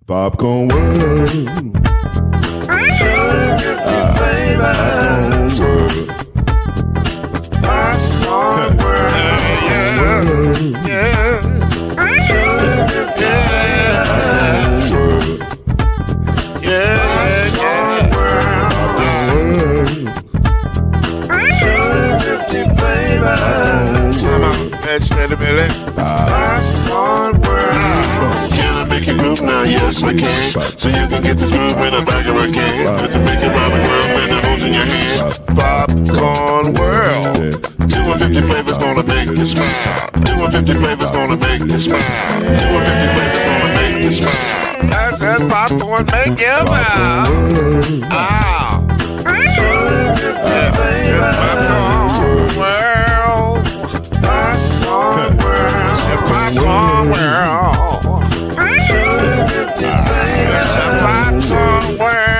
Popcorn World. Popcorn World. That's Billy. Popcorn World. Can I make you groove now? Yes, I can. So you can get this groove in the back of a can. You can make it round the world when the holes in your hand. Popcorn World. 250 flavors gonna make you smile. 250 flavors gonna make you smile. 250 flavors gonna make you smile. That's that popcorn make you smile. Ah. 250 flavors. Popcorn World. Popcorn World. Popcorn World. It's a popcorn world.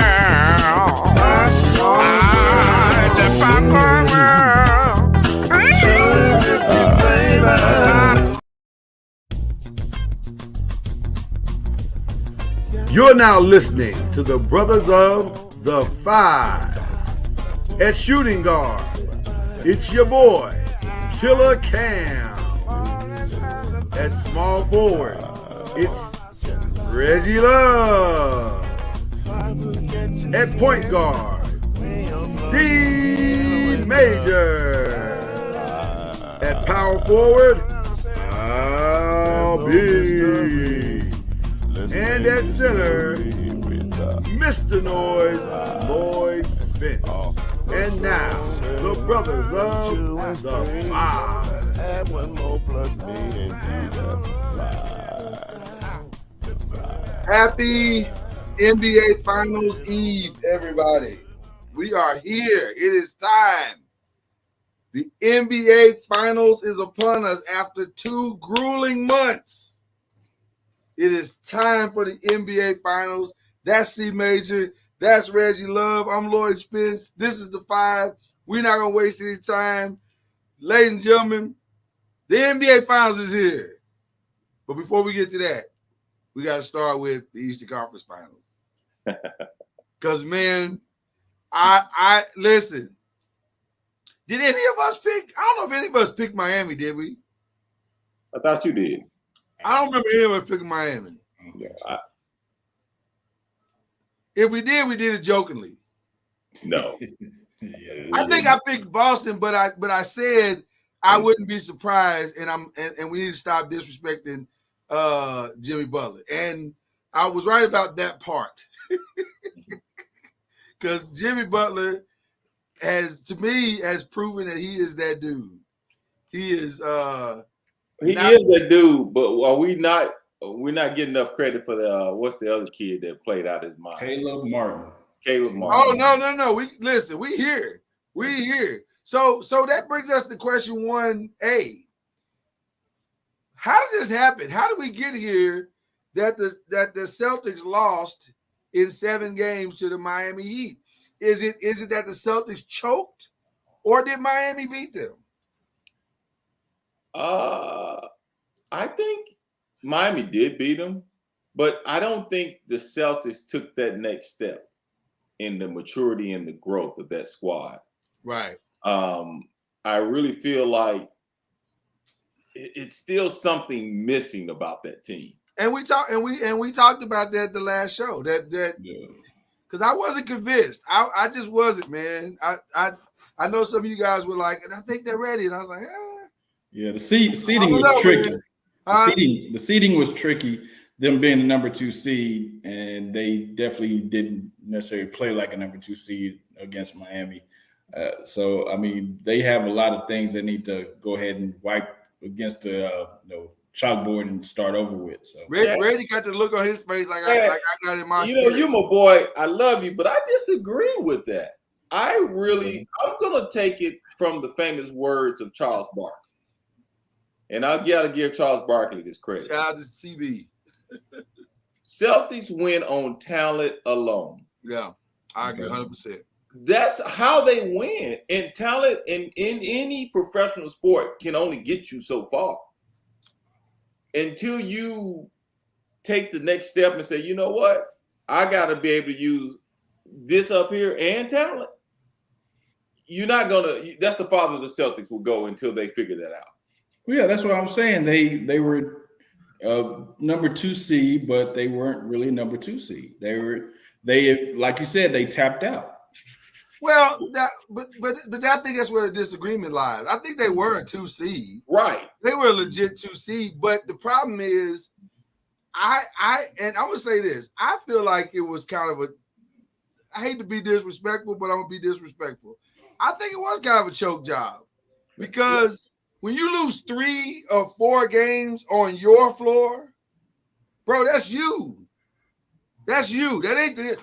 It's a popcorn world. You're now listening to the Brothers of the Five. At shooting guard, it's your boy, Killer Cam. At small forward, it's Reggie Love. At point guard, Steve Major. At power forward, Al B. And at center, Mr. Noise, Lloyd Spence. And now, the Brothers of the Five. Happy NBA Finals Eve, everybody. We are here. It is time. The NBA Finals is upon us after 2 grueling months. It is time for the NBA Finals. That's C Major. That's Reggie Love. I'm Lloyd Spence. This is the Five. We're not going to waste any time. Ladies and gentlemen, the NBA Finals is here. But before we get to that, we got to start with the Eastern Conference Finals. Because, man, I listen. Did any of us pick? I don't know if any of us picked Miami, did we? I thought you did. I don't remember any of us picking Miami. Yeah, If we did it jokingly. no. I think I picked Boston, but I said I wouldn't be surprised, and we need to stop disrespecting Jimmy Butler. And I was right about that part. Because Jimmy Butler has proven that he is that dude. He is He is a dude, but are we're not getting enough credit for the what's the other kid that played out his mind? Caleb Martin. Oh, no. We here. We here. So that brings us to question 1A. How did this happen? How did we get here that the Celtics lost in 7 games to the Miami Heat? Is it that the Celtics choked, or did Miami beat them? I think Miami did beat them, but I don't think the Celtics took that next step in the maturity and the growth of that squad. Right. I really feel like it's still something missing about that team. And we talked about that the last show. That because I wasn't convinced. I just wasn't, man. I know some of you guys were like, and I think they're ready. And I was like, Yeah, the seeding was tricky. The seeding was tricky, them being the number 2 seed, and they definitely didn't necessarily play like a number 2 seed against Miami. So, I mean, they have a lot of things they need to go ahead and wipe against the chalkboard and start over with. So Brady got the look on his face like I got in my spirit. You my boy, I love you, but I disagree with that. I'm gonna take it from the famous words of Charles Barkley. And I gotta give Charles Barkley this credit. Shout out to CB. Celtics win on talent alone. Yeah, I agree 100%. That's how they win. And talent in any professional sport can only get you so far. Until you take the next step and say, you know what? I got to be able to use this up here and talent. You're not gonna. That's the father of the Celtics will go until they figure that out. Well, yeah, that's what I'm saying. They were number 2 seed, but they weren't really number 2 seed. They like you said, they tapped out. Well, but I think that's where the disagreement lies. I think they were a 2 seed. Right. They were a legit 2 seed, but the problem is, I'm gonna say this. I feel like it was kind of I hate to be disrespectful, but I'm gonna be disrespectful. I think it was kind of a choke job because when you lose 3 or 4 games on your floor, bro, that's you. That's you. That ain't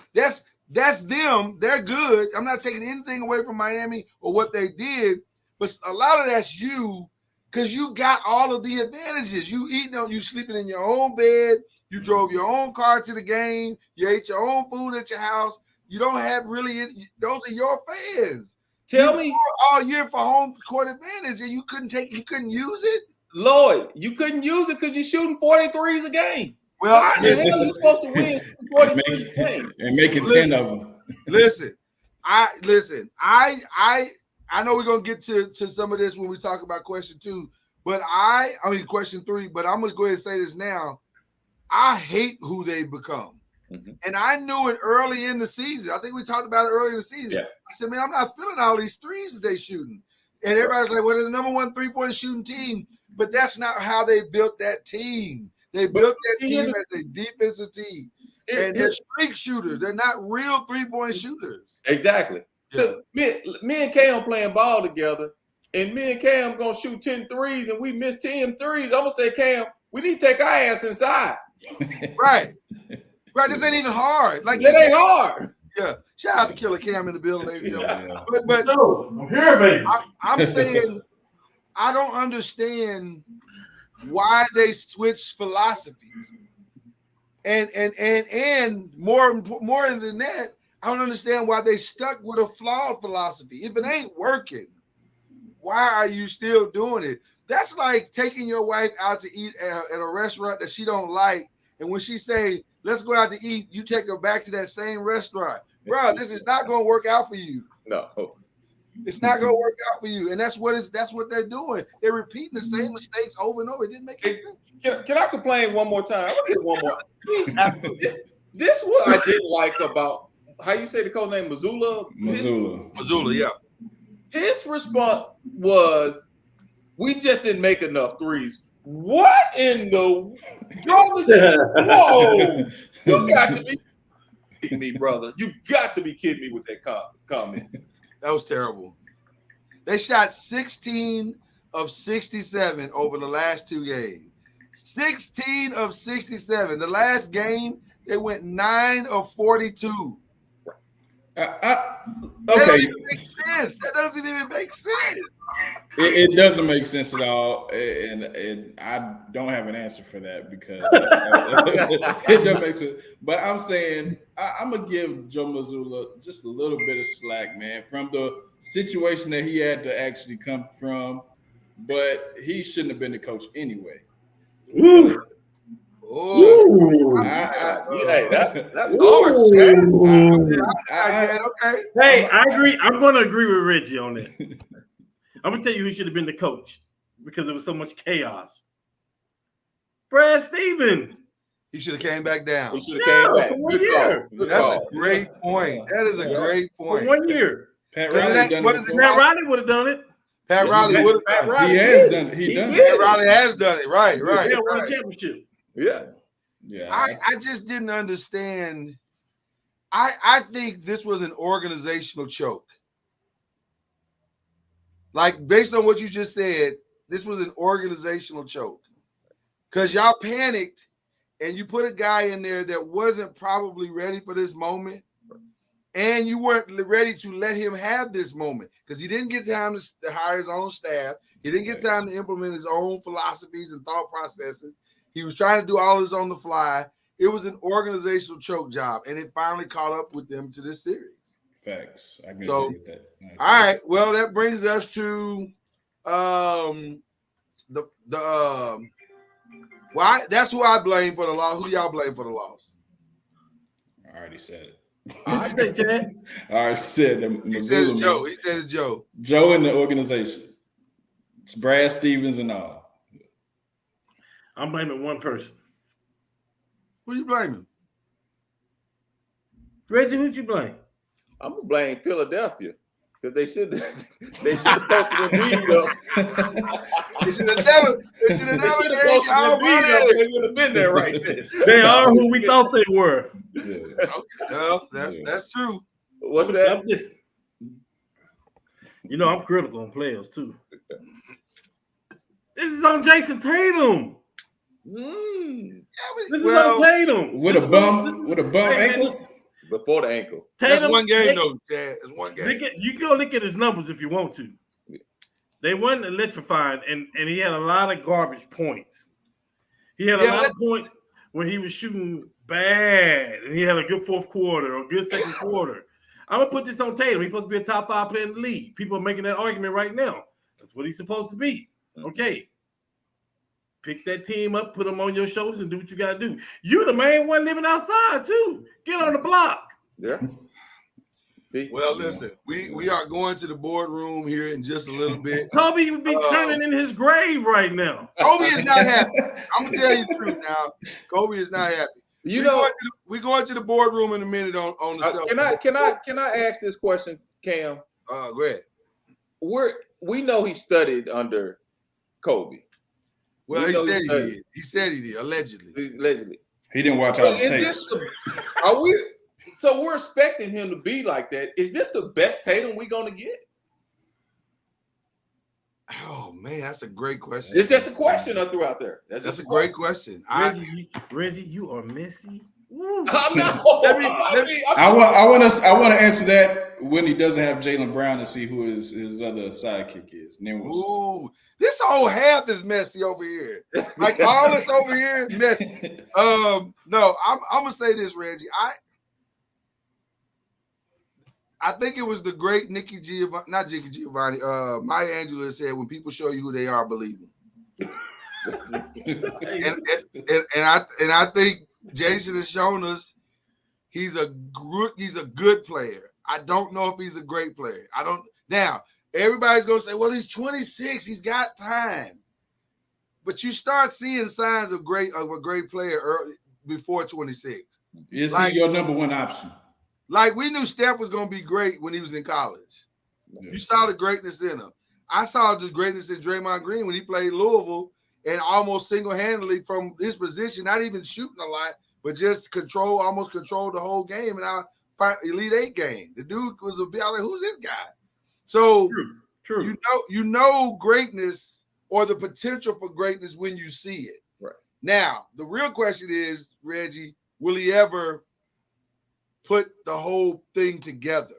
that's them. They're good. I'm not taking anything away from Miami or what they did, but a lot of that's you because you got all of the advantages. You sleeping in your own bed. You drove your own car to the game. You ate your own food at your house. You don't have really. Those are your fans. Tell me all year for home court advantage, and you couldn't use it. Lloyd, you couldn't use it because you're shooting 43s a game. Well, how the hell are you supposed to win 43s a game and making 10 of them? Listen. I know we're gonna get to some of this when we talk about question 2, but I mean question 3. But I'm gonna go ahead and say this now. I hate who they become. Mm-hmm. And I knew it early in the season. I think we talked about it early in the season. Yeah. I said, man, I'm not feeling all these threes that they shooting. And everybody's like, well, they're the number 1 3-point shooting team. But that's not how they built that team. They built that team as a defensive team. And they're streak shooters. They're not real 3-point shooters. Exactly. Yeah. So me and Cam playing ball together, and me and Cam going to shoot 10 threes, and we miss 10 threes. I'm going to say, Cam, we need to take our ass inside. Right. Right, this ain't even hard. Like it ain't hard. Yeah, shout out to Killer Cam in the building, ladies and gentlemen. But I'm here, baby. I'm saying I don't understand why they switched philosophies, and more than that, I don't understand why they stuck with a flawed philosophy. If it ain't working, why are you still doing it? That's like taking your wife out to eat at a restaurant that she don't like, and when she say, let's go out to eat, you take her back to that same restaurant. Bro, this is not going to work out for you. No. It's not going to work out for you. And that's what they're doing. They're repeating the same mistakes over and over. It didn't make any sense. Can I complain one more time? One more. This what I didn't like about, how you say the coach name, Mazzulla? Mazzulla, yeah. His response was, we just didn't make enough threes. What in the brother? Whoa! You got to be kidding me, brother. You got to be kidding me with that comment. That was terrible. They shot 16 of 67 over the last 2 games. 16 of 67. The last game, they went 9 of 42. That doesn't even make sense. That doesn't even make sense. It doesn't make sense at all, and I don't have an answer for that because it doesn't make sense. But I'm saying I'm gonna give Joe Mazzulla just a little bit of slack, man, from the situation that he had to actually come from. But he shouldn't have been the coach anyway. Ooh. Hey, that's harsh, man. Okay. Hey, I agree. I'm going to agree with Reggie on that. I'm going to tell you who should have been the coach because there was so much chaos. Brad Stevens. He should have came back down. He should have came back. Good year. That's a great point. That is a great point. For 1 year. Pat Riley would have done it. Pat Riley would have done it. He has done it. He done it. Pat Riley has done it. Right. Yeah, won a championship. Yeah. I just didn't understand. I think this was an organizational choke. Like, based on what you just said, this was an organizational choke. Because y'all panicked and you put a guy in there that wasn't probably ready for this moment. And you weren't ready to let him have this moment because he didn't get time to hire his own staff. He didn't get time to implement his own philosophies and thought processes. He was trying to do all this on the fly. It was an organizational choke job, and it finally caught up with them to this series. Facts. I agree with that. All right. Well, that brings us to the Why? That's who I blame for the loss. Who y'all blame for the loss? I already said it. I say, Chad. I already said that. He said it's Joe. He said it's Joe. Joe in the organization. It's Brad Stevens and all. I'm blaming one person. Who you blaming? Reggie, who'd you blame? I'm gonna blame Philadelphia because they should have posted Embiid up. They should have never Posted gave y'all Embiid up. money. They would have been there right there. They are who we thought they were. Yeah. No, that's true. What's that? I'm just- you know, I'm critical on players too. This is on Jason Tatum. This is on Tatum. With a bum ankle. Before the ankle. That's Tatum, one game though, Chad. It's one game. You can go look at his numbers if you want to. They weren't electrifying, and he had a lot of garbage points. He had a lot of points when he was shooting bad, and he had a good fourth quarter or good second quarter. I'm gonna put this on Tatum. He's supposed to be a top 5 player in the league. People are making that argument right now. That's what he's supposed to be. Okay. Pick that team up, put them on your shoulders, and do what you gotta do. You're the main one living outside too. Get on the block. Yeah. See? Well, listen, we are going to the boardroom here in just a little bit. Kobe would be turning in his grave right now. Kobe is not happy. I'm gonna tell you the truth now. Kobe is not happy. We're going to the boardroom in a minute on the Can I ask this question, Cam? Go ahead. We know he studied under Kobe. Well, he said he did. He said he did, allegedly. He didn't watch out the tapes. So we're expecting him to be like that. Is this the best Tatum we're gonna get? Oh man, that's a great question. It's just a question I threw out there. That's a great question. Reggie, you are messy. I'm not. I want to answer that when he doesn't have Jaylen Brown to see who his other sidekick is. And then Ooh, this whole half is messy over here. Like all this over here is messy. No, I'm gonna say this, Reggie. I think it was the great Nikki Giovanni, not Nikki Giovanni. Maya Angelou said, "When people show you who they are, believe them." and I think Jason has shown us he's a good player. I don't know if he's a great player. Now, everybody's gonna say, well, he's 26, he's got time. But you start seeing signs of a great player early, before 26. Is he your number one option? Like we knew Steph was gonna be great when he was in college. Yeah. You saw the greatness in him. I saw the greatness in Draymond Green when he played Louisville and almost single-handedly from his position, not even shooting a lot, but just almost controlled the whole game in our Elite 8 game. The dude was like, who's this guy? So True. You know greatness or the potential for greatness when you see it. Right. Now, the real question is, Reggie, will he ever put the whole thing together?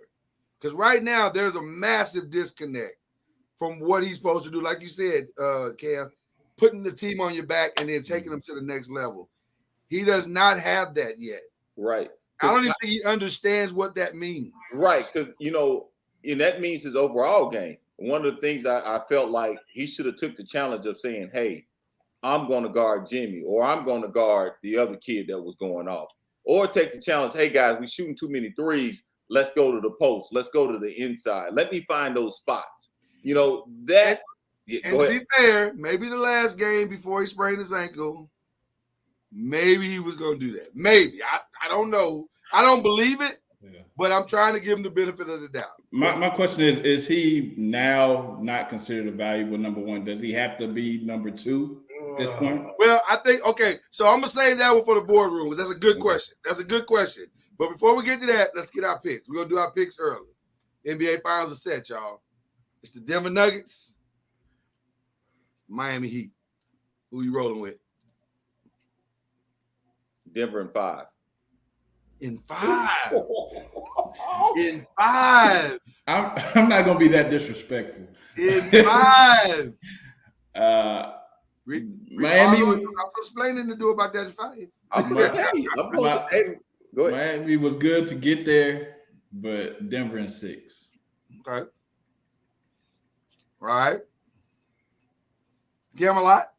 Because right now there's a massive disconnect from what he's supposed to do. Like you said, Cam, putting the team on your back and then taking them to the next level. He does not have that yet. Right. I don't even think he understands what that means. Right, because and that means his overall game. One of the things I felt like he should have took the challenge of saying, hey, I'm going to guard Jimmy, or I'm going to guard the other kid that was going off. Or take the challenge, hey, guys, we're shooting too many threes. Let's go to the post. Let's go to the inside. Let me find those spots. To be fair, maybe the last game before he sprained his ankle, maybe he was going to do that. Maybe. I don't know. I don't believe it, but I'm trying to give him the benefit of the doubt. My question is he now not considered a valuable number one? Does he have to be number two at this point? Well, I think, okay, so I'm going to save that one for the boardroom because that's a good question. That's a good question. But before we get to that, let's get our picks. We're going to do our picks early. NBA Finals are set, y'all. It's the Denver Nuggets, Miami Heat. Who you rolling with? Denver in 5. In 5. In 5. I'm not going to be that disrespectful. In 5. Miami. I'm explaining to do about that in 5. Go ahead. Miami was good to get there, but Denver in 6. Okay. All right. Camelot.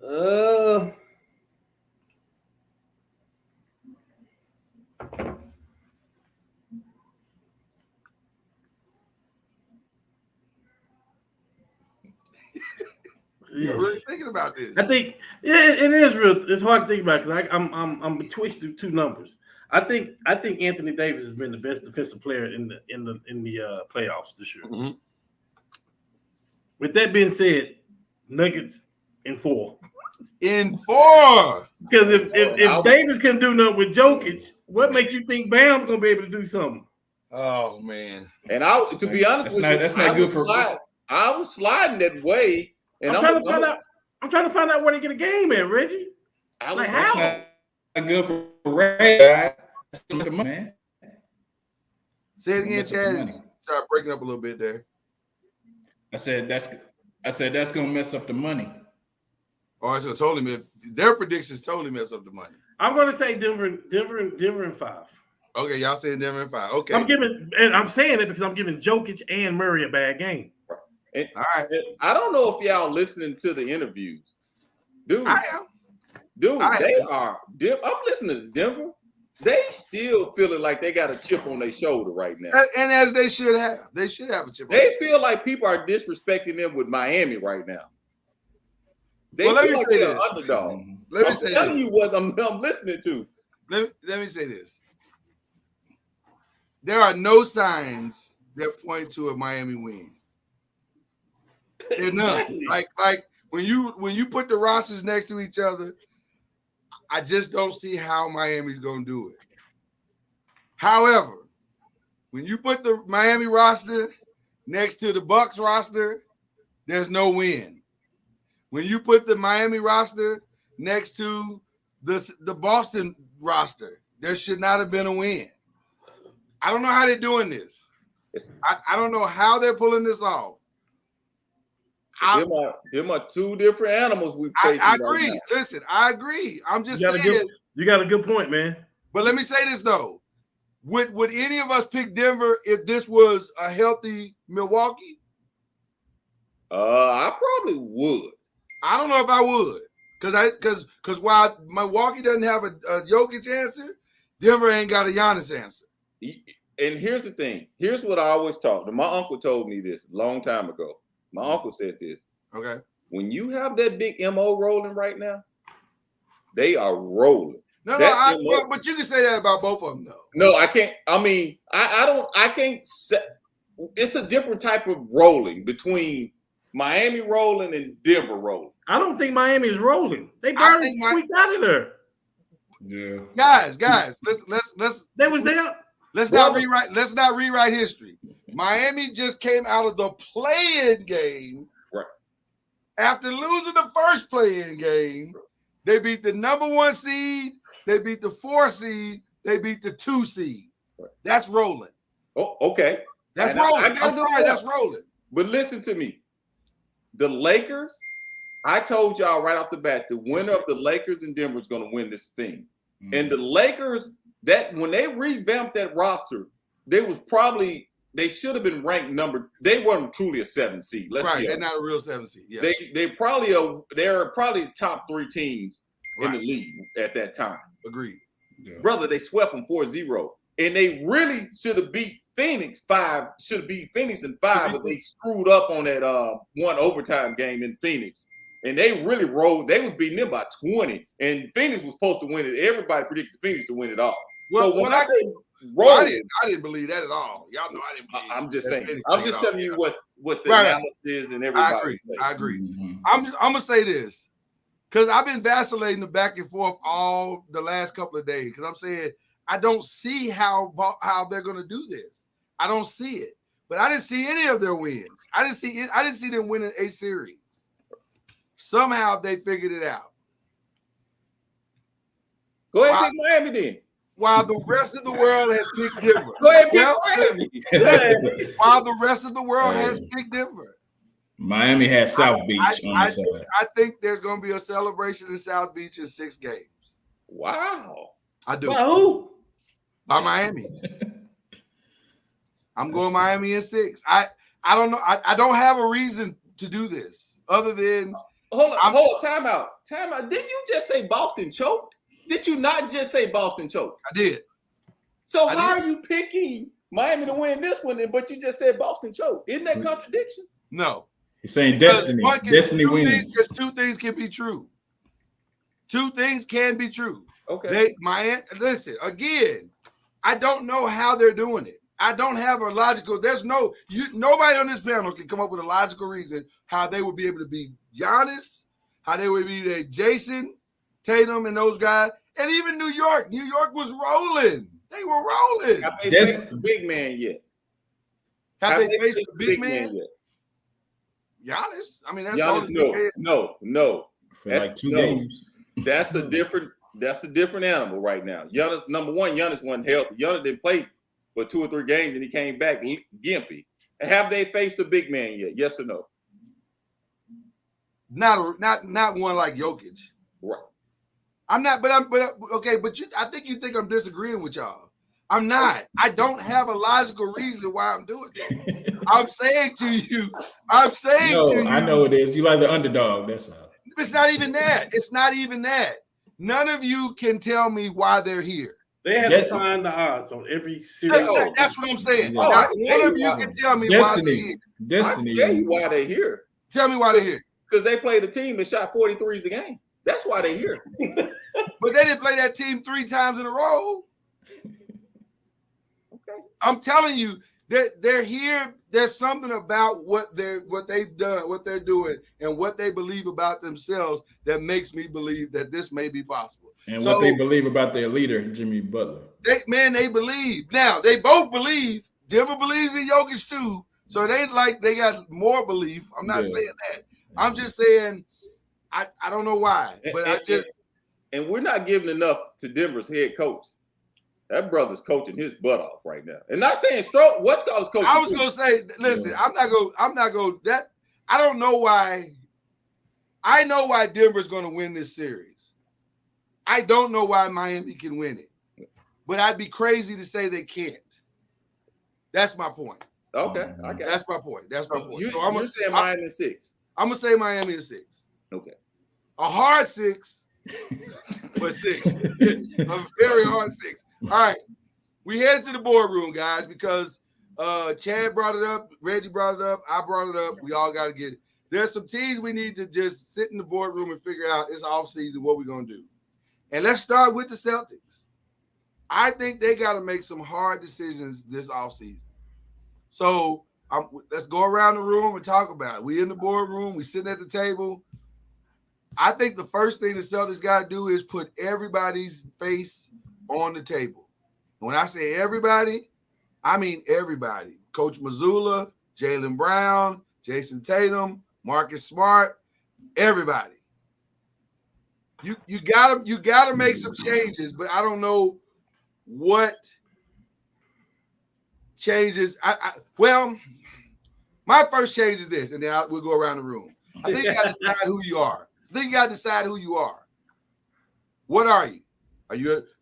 You're really thinking about this. I think it is real. It's hard to think about because I'm betwixt two numbers. I think Anthony Davis has been the best defensive player in the playoffs this year. Mhm. With that being said, Nuggets in 4. In 4. Because if Davis can do nothing with Jokic, what make you think Bam's gonna be able to do something? Oh man! And to be honest with you, that's not good for. I was sliding that way, and I'm trying to find out where to get a game at, Reggie. Like how? Not good for Ray, guys. That's the money, man. Say it again, Chad. Start breaking up a little bit there. I said that's gonna mess up the money. Oh, it's gonna totally mess. Their predictions totally mess up the money. I'm gonna say Denver in 5. Okay, y'all saying Denver in 5. Okay. I'm saying it because I'm giving Jokic and Murray a bad game. And, all right. I don't know if y'all listening to the interviews, dude. I am. Dude, I'm listening to Denver. They still feeling like they got a chip on their shoulder right now. And as they should have. They should have a chip on They feel like people are disrespecting them with Miami right now. They let feel me like say they're this. underdog. I'm telling you what I'm listening to. Let me say this. There are no signs that point to a Miami win. There's none. Like when you put the rosters next to each other, I just don't see how Miami's gonna do it. However, when you put the Miami roster next to the Bucks roster, there's no win. When you put the Miami roster next to the Boston roster, there should not have been a win. I don't know how they're doing this. I don't know how they're pulling this off. Them are two different animals we face. I agree. Right, listen, I agree. I'm just saying you got a good point, man. But let me say this though. Would any of us pick Denver if this was a healthy Milwaukee? I probably would. I don't know if I would. Because while Milwaukee doesn't have a Jokic answer, Denver ain't got a Giannis answer. And here's the thing. Here's what I always talk. My uncle told me this a long time ago. My uncle said this. Okay. When you have that big MO rolling right now, they are rolling. But you can say that about both of them, though. No, I can't. I mean, I can't say. It's a different type of rolling between Miami rolling and Denver rolling. I don't think Miami is rolling. They barely squeaked out of there. Yeah. Guys, let's. They was there. Let's not rewrite history. Miami just came out of the play-in game. Right. After losing the first play-in game, they beat the number 1 seed, they beat the 4 seed, they beat the 2 seed. Right. That's rolling. Oh, okay. That's rolling. That's rolling. But listen to me. The Lakers, I told y'all right off the bat, the winner of the Lakers and Denver is going to win this thing. Mm-hmm. And the Lakers, that when they revamped that roster, they should have been ranked they weren't truly a 7 seed. They're not a real 7 seed. Yeah. They're probably top 3 teams in the league at that time. Agreed. Yeah. Brother, they swept them 4-0. And they really should have beat Phoenix 5, in 5, but they screwed up on that one overtime game in Phoenix. And they really rolled. They was beating them by 20. And Phoenix was supposed to win it. Everybody predicted Phoenix to win it all. Well, so when I say rolling, I didn't believe that at all. Y'all know I didn't believe I'm just saying. I'm just telling you what the analysis is and everybody. I agree. Mm-hmm. I'm going to say this. Because I've been vacillating back and forth all the last couple of days. Because I'm saying I don't see how they're going to do this. I don't see it. But I didn't see any of their wins. I didn't see them winning a series. Somehow they figured it out. Go ahead and pick Miami then. While the rest of the world has picked Denver. Go ahead and pick Miami. While the rest of the world has picked Denver. Miami has South Beach on the side. I think there's going to be a celebration in South Beach in 6 games. Wow. I do. By who? By Miami. I'm going Miami in 6. I don't know. I don't have a reason to do this other than hold up, time out. Didn't you just say Boston choked? Did you not just say Boston choked? I did. So how are you picking Miami to win this one, but you just said Boston choked? Isn't that contradiction? No. He's saying destiny. Destiny wins. Two things can be true. Two things can be true. Okay. Listen, again, I don't know how they're doing it. I don't have a logical. Nobody on this panel can come up with a logical reason how they would be able to beat Giannis, how they would beat Jason Tatum and those guys, and even New York. New York was rolling. They were rolling. Have they faced the big man yet? Have they faced the big man yet? Giannis. I mean, that's Giannis, no. For like 2 games. That's a different animal right now. Giannis, number one, Giannis wasn't healthy. Giannis didn't play for 2 or 3 games and he came back gimpy. Have they faced a big man yet? Yes or no? Not one like Jokic. Right. I'm not, but I think you think I'm disagreeing with y'all. I'm not. I don't have a logical reason why I'm doing that. I'm saying to you. I know it is. You like the underdog. That's all. It's not even that. None of you can tell me why they're here. They have to find the odds on every series. That's what I'm saying. Oh, none of you can tell me why they're here. Destiny. I can tell you why they're here. Tell me why they're here. Because they played a team that shot 43s a game. That's why they're here. But they didn't play that team 3 times in a row. Okay. I'm telling you that they're here. There's something about what they've done, what they're doing, and what they believe about themselves that makes me believe that this may be possible. And what they believe about their leader, Jimmy Butler. They believe. Now, they both believe. Denver believes in Jokic too. So it ain't like they got more belief. I'm not saying that. I'm just saying I don't know why. But and we're not giving enough to Denver's head coach. That brother's coaching his butt off right now. And not saying what's called his coach. I was gonna say, listen, I'm not gonna that I don't know why. I know why Denver's gonna win this series. I don't know why Miami can win it. But I'd be crazy to say they can't. That's my point. Okay. I got That's my point. You're saying Miami 6. I'm gonna say Miami is 6. Okay. A hard 6, but 6. A very hard 6. All right. We headed to the boardroom, guys, because Chad brought it up, Reggie brought it up, I brought it up. We all got to get it. There's some teams we need to just sit in the boardroom and figure out it's off season what we're gonna do. And let's start with the Celtics. I think they got to make some hard decisions this offseason. So let's go around the room and talk about it. We in the boardroom. We sitting at the table. I think the first thing the Celtics got to do is put everybody's face on the table. And when I say everybody, I mean everybody. Coach Mazzulla, Jaylen Brown, Jason Tatum, Marcus Smart, everybody. You gotta make some changes, but I don't know what changes. Well, my first change is this, and then we'll go around the room. I think you got to decide who you are. What are you?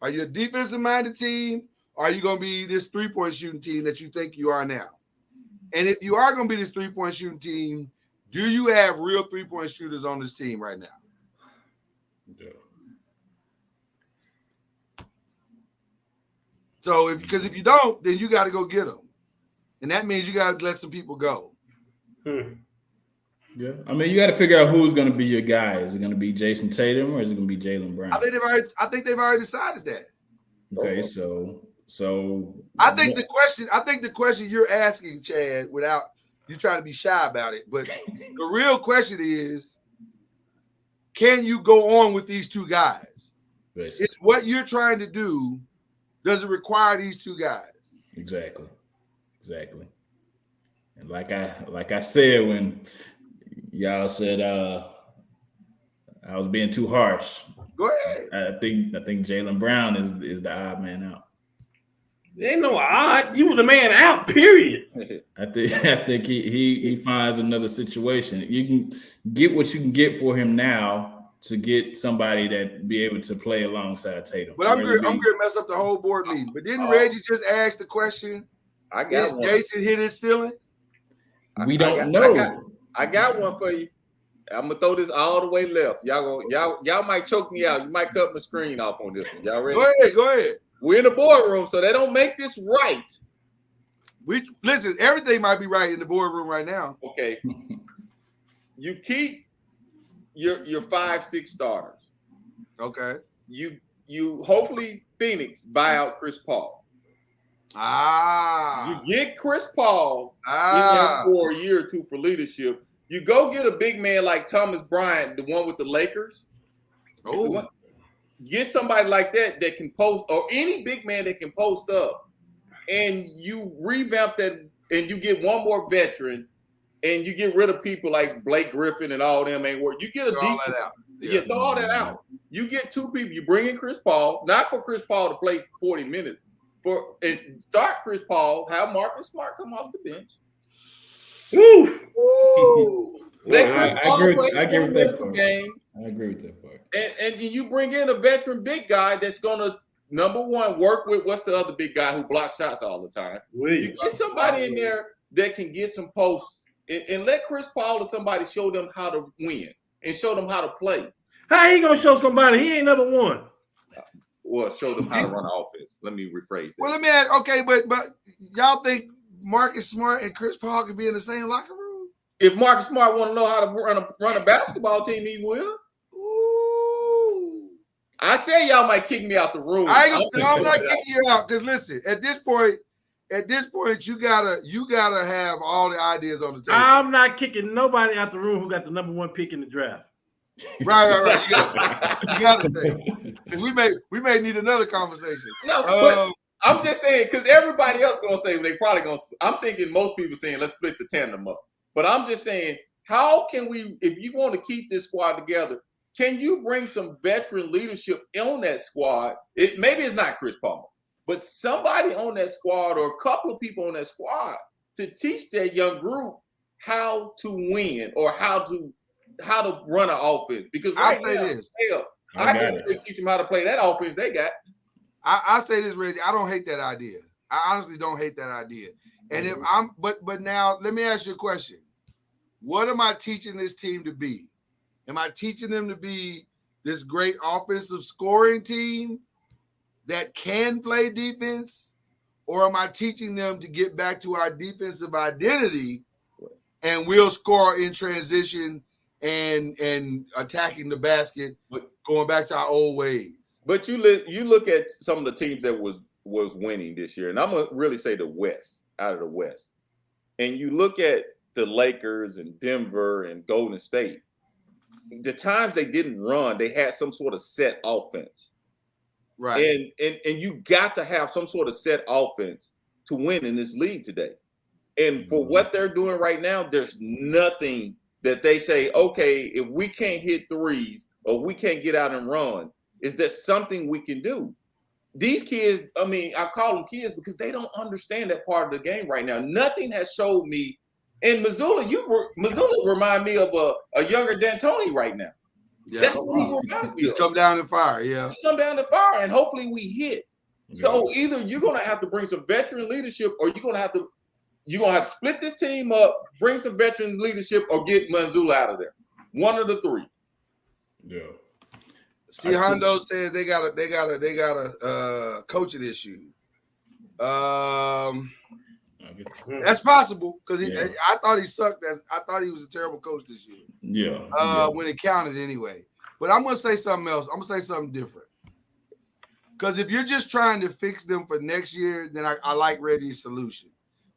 Are you a defensive-minded team, or are you going to be this three-point shooting team that you think you are now? And if you are going to be this three-point shooting team, do you have real three-point shooters on this team right now? Yeah. So because if you don't, then you got to go get them, and that means you got to let some people go. Yeah, I mean, you got to figure out who's going to be your guy. Is it going to be Jason Tatum or is it going to be Jaylen Brown? I think they've already decided that. Okay, so I think the question you're asking, Chad, without you trying to be shy about it, but the real question is, can you go on with these two guys? Basically. It's what you're trying to do. Does it require these two guys? Exactly. And like I said when y'all said I was being too harsh. Go ahead. I think Jaylen Brown is the odd man out. There ain't no odd. You were the man out, period. I think he finds another situation. You can get what you can get for him now to get somebody that be able to play alongside Tatum. But I'm going to mess up the whole board meeting. But didn't Reggie just ask the question? Is Jason hit his ceiling? We don't know. I got one for you. I'm gonna throw this all the way left. Y'all might choke me out. You might cut my screen off on this one. Y'all ready? Go ahead. We're in the boardroom, so they don't make this right. Listen, everything might be right in the boardroom right now. Okay. You keep your 5-6 starters. Okay. You hopefully Phoenix buy out Chris Paul. You get Chris Paul in there for a year or two for leadership. You go get a big man like Thomas Bryant, the one with the Lakers. Oh. Get somebody like that can post, or any big man that can post up, and you revamp that, and you get one more veteran, and you get rid of people like Blake Griffin and all them ain't work. You get a decent. Throw all that out. You get two people. You bring in Chris Paul, not for Chris Paul to play 40 minutes. Start Chris Paul, have Marcus Smart come off the bench. Woo! I agree with that part. I agree with that part. And you bring in a veteran big guy that's gonna, number one, work with what's the other big guy who blocks shots all the time. You get somebody in there that can get some posts and let Chris Paul or somebody show them how to win and show them how to play. How he gonna show somebody? He ain't number one. Well, show them how to run an offense. Let me rephrase that. Well, let me ask. Okay, but y'all think Marcus Smart and Chris Paul could be in the same locker room? If Marcus Smart want to know how to run a basketball team, he will. Ooh. I say y'all might kick me out the room. I'm not kicking you out because listen, at this point, you gotta have all the ideas on the table. I'm not kicking nobody out the room who got the number one pick in the draft. Right. You gotta say. We may need another conversation. No, but I'm just saying because everybody else gonna say they probably gonna. I'm thinking most people saying let's split the tandem up. But I'm just saying, how can we, if you want to keep this squad together, can you bring some veteran leadership on that squad? Maybe it's not Chris Paul, but somebody on that squad or a couple of people on that squad to teach that young group how to win or how to run an offense. Because I'll say this. I can teach them how to play that offense they got. I say this, Reggie. I don't hate that idea. I honestly don't hate that idea. And if but now let me ask you a question. What am I teaching this team to be? Am I teaching them to be this great offensive scoring team that can play defense? Or am I teaching them to get back to our defensive identity and we'll score in transition and attacking the basket, going back to our old ways? But you look at some of the teams that was winning this year, and I'm gonna really say the West, out of the West, and you look at the Lakers and Denver and Golden State. The times they didn't run, they had some sort of set offense, right? And you got to have some sort of set offense to win in this league today. And for what they're doing right now, there's nothing that they say, okay, if we can't hit threes or we can't get out and run, is there something we can do? These kids, I mean, I call them kids because they don't understand that part of the game right now. Nothing has showed me. And Missoula remind me of a younger D'Antoni right now. Yeah. That's what he reminds me of. Just come down to fire, yeah. Just come down to fire, and hopefully we hit. Yeah. So either you're going to have to bring some veteran leadership, or you're going to have to split this team up, bring some veteran leadership, or get Missoula out of there. One of the three. Yeah. See, Hondo says they got a coaching issue. That's possible because I thought he sucked. I thought he was a terrible coach this year. Yeah. When it counted anyway. But I'm gonna say something else. I'm gonna say something different. Because if you're just trying to fix them for next year, then I like Reggie's solution.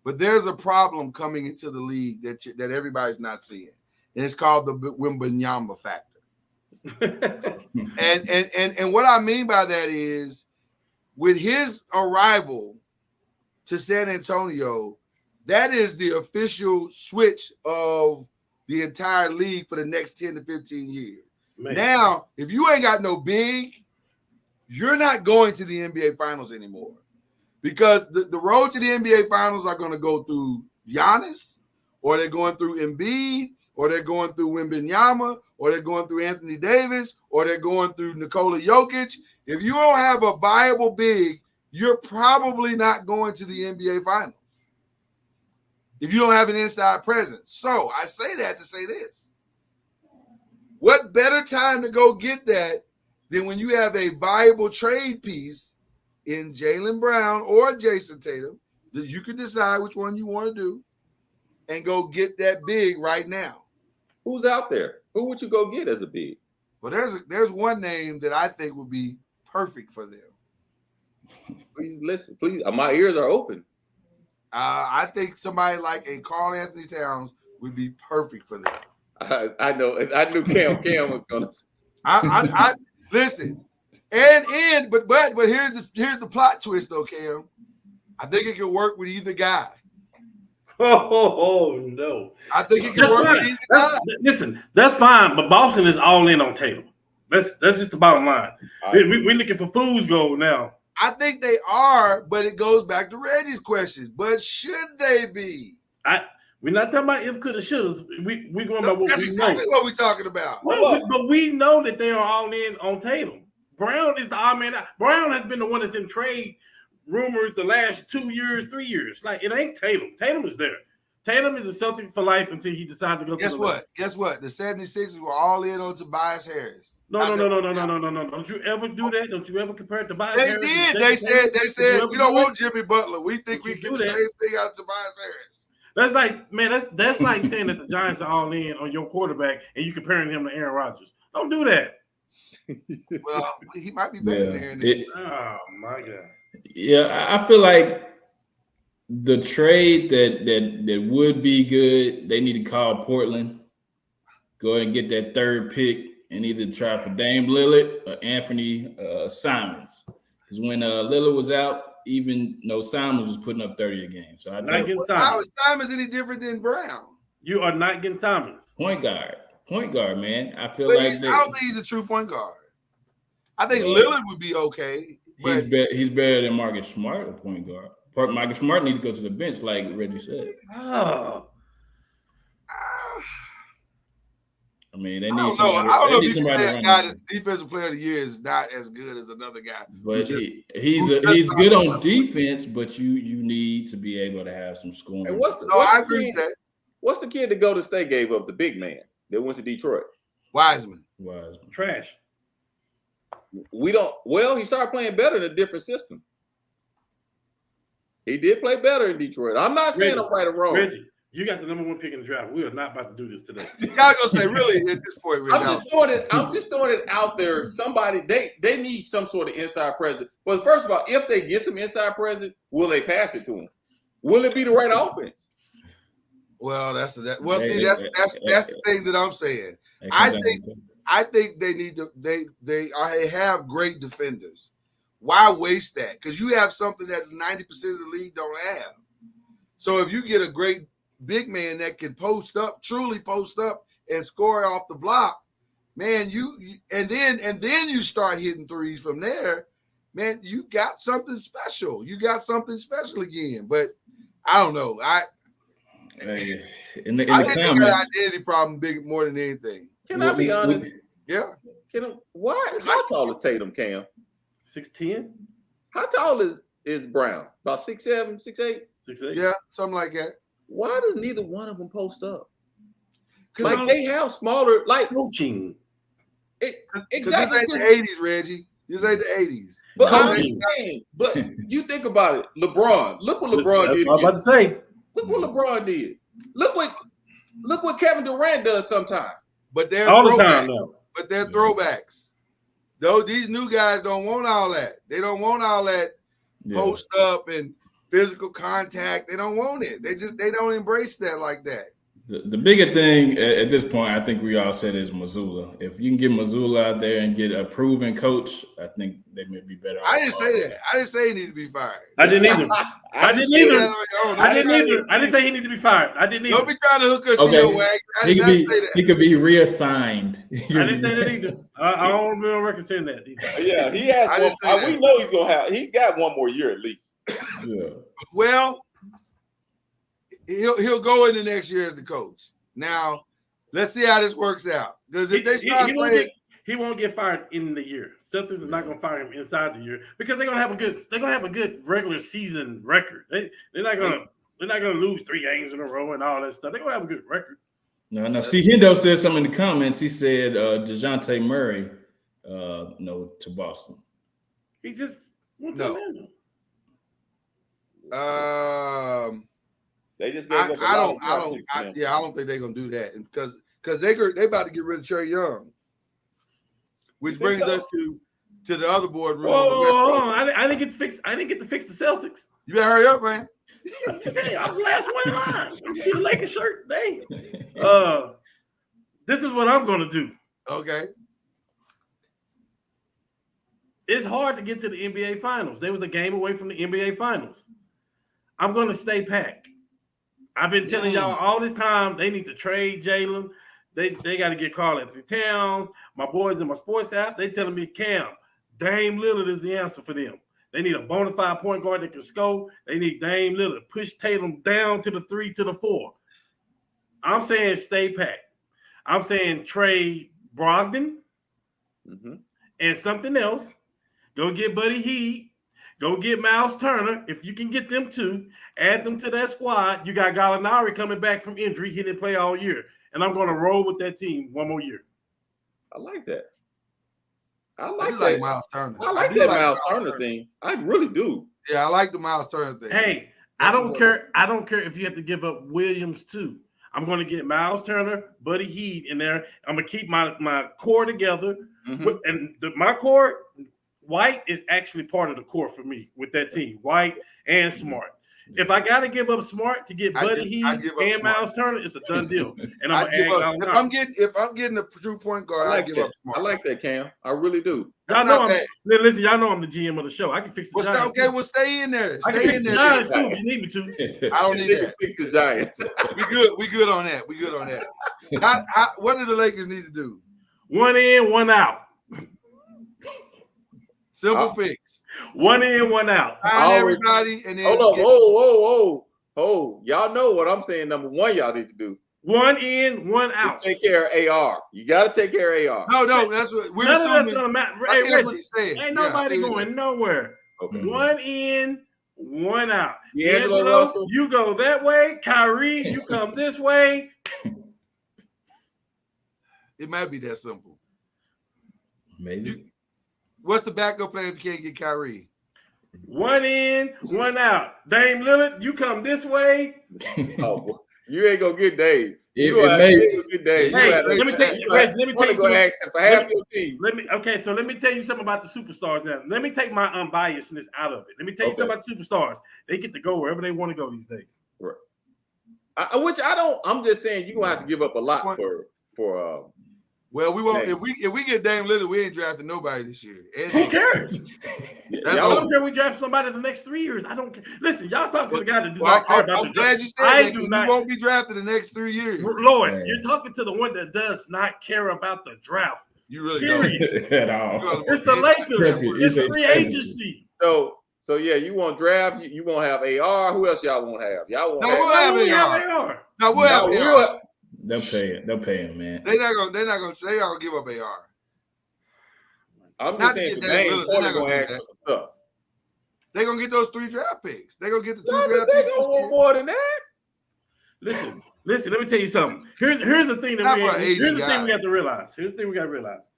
But there's a problem coming into the league that everybody's not seeing, and it's called the Wembanyama factor. and what I mean by that is, with his arrival to San Antonio, that is the official switch of the entire league for the next 10 to 15 years. Man. Now, if you ain't got no big, you're not going to the NBA Finals anymore, because the road to the NBA Finals are going to go through Giannis, or they're going through Embiid, or they're going through Wembanyama, or they're going through Anthony Davis, or they're going through Nikola Jokic. If you don't have a viable big, you're probably not going to the NBA Finals if you don't have an inside presence. So I say that to say this. What better time to go get that than when you have a viable trade piece in Jaylen Brown or Jason Tatum that you can decide which one you want to do and go get that big right now? Who's out there? Who would you go get as a big? Well, there's one name that I think would be perfect for them. Please listen. Please, my ears are open. I think somebody like a Karl Anthony Towns would be perfect for them. I know. I knew Cam was gonna. I listen, but here's the plot twist though, Cam. I think it could work with either guy. Oh no! I think it can work with either guy. Listen, that's fine, but Boston is all in on Tatum. That's just the bottom line. We're looking for fool's gold now. I think they are, but it goes back to Reggie's question. But should they be? We're not talking about if, coulda, shoulda. We're going by what that's we exactly know. what we're talking about. Well, but we know that they are all in on Tatum. Brown is the odd man out. Brown has been the one that's in trade rumors the last 2 years, 3 years. Like, it ain't Tatum. Tatum is there. Tatum is a Celtic for life until he decides to go. Guess what? Guess what? The 76ers were all in on Tobias Harris. No. Don't you ever do that? Don't you ever compare Tobias They Harris? did. They said we don't want Jimmy Butler. We think we get the same thing out of Tobias Harris. That's like, man, that's like saying that the Giants are all in on your quarterback and you comparing him to Aaron Rodgers. Don't do that. Well, he might be better than Aaron. Oh my God. Yeah, I feel like the trade that would be good, they need to call Portland, go ahead and get that third pick and either try for Dame Lillard or Anthony Simons. Because when Lillard was out, even Simons was putting up 30 a game. So I think how is Simons any different than Brown? You are not getting Simons. Point guard, man. I feel I like don't think he's a true point guard. I think Lillard would be okay. He's better than Marcus Smart, a point guard. Marcus Smart need to go to the bench, like Reggie said. Oh. I mean, they I need don't somebody. know. I don't know if he's a guy that's defensive player of the year is not as good as another guy. But he's good on defense, but you need to be able to have some scoring. And I agree with that. What's the kid that Golden State gave up, the big man that went to Detroit? Wiseman. Trash. He started playing better in a different system. He did play better in Detroit. I'm not saying I'm right or wrong. Reggie, you got the number one pick in the draft. We are not about to do this today. You gotta go say, really, at this point, I'm just throwing it out there. Somebody they need some sort of inside presence. But first of all, if they get some inside presence, will they pass it to him? Will it be the right offense? Well, that's the thing that I'm saying. I think they need to. They have great defenders. Why waste that? Because you have something that 90% of the league don't have. So if you get a great big man that can truly post up and score off the block, man, and then you start hitting threes from there, man, you got something special. You got something special again. But I don't know. I think they got an identity problem big more than anything. Can I be honest? Yeah. How tall is Tatum, Cam? 6'10". How tall is Brown? About 6'7", 6'8"? 6'8". Yeah, something like that. Why does neither one of them post up? Like they have smaller, like coaching. Exactly. This ain't the 80s, Reggie. This ain't the 80s. But I'm saying, but you think about it, LeBron. Look what LeBron did. I was about to say. Look what LeBron did. Look what Kevin Durant does sometimes. But they're all throwbacks. The time, though. But they're throwbacks. Though these new guys don't want all that. They don't want all that post up and physical contact. They don't want it. They don't embrace that like that. The bigger thing at this point, I think we all said, is Mazzulla. If you can get Mazzulla out there and get a proven coach, I think they may be better. I didn't say that. I didn't say he needed to be fired. I didn't either. I didn't either. I didn't say he needed to be fired. I didn't either. Don't be trying to hook us to your wagon. He could be reassigned. I didn't say that either. I don't want to be on record saying that either. Yeah, he has one. We know he's going to have. He got one more year at least. Yeah. Well, he'll go in the next year as the coach. Now, let's see how this works out. Because if they start playing, he won't get fired in the year. Celtics are not going to fire him inside the year because they're going to have a good regular season record. They're not going to lose 3 games in a row and all that stuff. They're going to have a good record. No. See, Hendo said something in the comments. He said DeJounte Murray, no, to Boston. He just went No. to They just gave up I don't think they're gonna do that, and because they about to get rid of Trey Young, which brings us to the other boardroom. Oh, I didn't get to fix. I didn't get to fix the Celtics. You better hurry up, man. Hey, I'm the last one in line. You see the Lakers shirt? Dang. This is what I'm gonna do. Okay. It's hard to get to the NBA Finals. They was a game away from the NBA Finals. I'm gonna stay packed. I've been telling y'all all this time they need to trade Jalen. They got to get Karl-Anthony Towns. My boys in my sports app, they telling me, Cam, Dame Lillard is the answer for them. They need a bona fide point guard that can score. They need Dame Lillard to push Tatum down to the 3 to the 4. I'm saying stay packed. I'm saying trade Brogdon and something else. Go get Buddy Hield. Go get Miles Turner. If you can get them two, add them to that squad. You got Gallinari coming back from injury. He didn't play all year. And I'm going to roll with that team one more year. I like that. I like that. Miles Turner. I like that Miles Turner thing. I really do. Yeah, I like the Miles Turner thing. Hey, I don't care. I don't care if you have to give up Williams too. I'm going to get Miles Turner, Buddy Hield in there. I'm going to keep my core together. And my core, White is actually part of the core for me with that team. White and Smart. If I got to give up Smart to get Buddy Hield and Miles Turner, it's a done deal. And I'm if I'm getting a true point guard, I give up Smart. I like that, Cam. I really do. Y'all know listen, y'all know I'm the GM of the show. I can fix the Giants. Okay, well, stay in there. I can fix the Giants too if you need me to. I don't need that. Fix the Giants. We good on that. We good on that. What do the Lakers need to do? 1 in, 1 out. Simple fix. 1 in, 1 out. Everybody and then hold up. Oh, y'all know what I'm saying. Number one, y'all need to do 1 in, 1 out. Take care of AR. You got to take care of AR. No, that's what we're assuming. That's gonna matter. Hey, that's what he said. Ain't nobody going nowhere. Okay. 1 in, 1 out. D'Angelo Russell, you go that way. Kyrie, you come this way. It might be that simple. Maybe. What's the backup plan if you can't get Kyrie? 1 in, 1 out. Dame Lillard, you come this way. Oh, you ain't gonna get Dave. It may. Let me tell you something. For half your team. So let me tell you something about the superstars now. Let me take my unbiasedness out of it. Let me tell you something about the superstars. They get to go wherever they want to go these days. Right. Which I don't. I'm just saying you're gonna have to give up a lot for. Well, we won't. If we get Dame Lillard, we ain't drafting nobody this year. Who cares? I don't care. We draft somebody the next 3 years. I don't care. Listen, y'all talk to the guy that does not care about I'm glad you said that. You won't be drafted the next 3 years. Lord, you're talking to the one that does not care about the draft. You really don't at all. It's the Lakers. It's free agency. So yeah, you want draft. You won't have AR. Who else y'all won't have? Y'all won't. We'll have AR. No, we'll have AR. They'll pay him, man. They're not gonna give up AR. I'm just saying they're not gonna ask for some stuff. They're gonna get those 3 draft picks. They're gonna get the 2 draft picks. They gonna want more than that. Listen. Let me tell you something. Here's the thing we have to realize. Here's the thing we got to realize.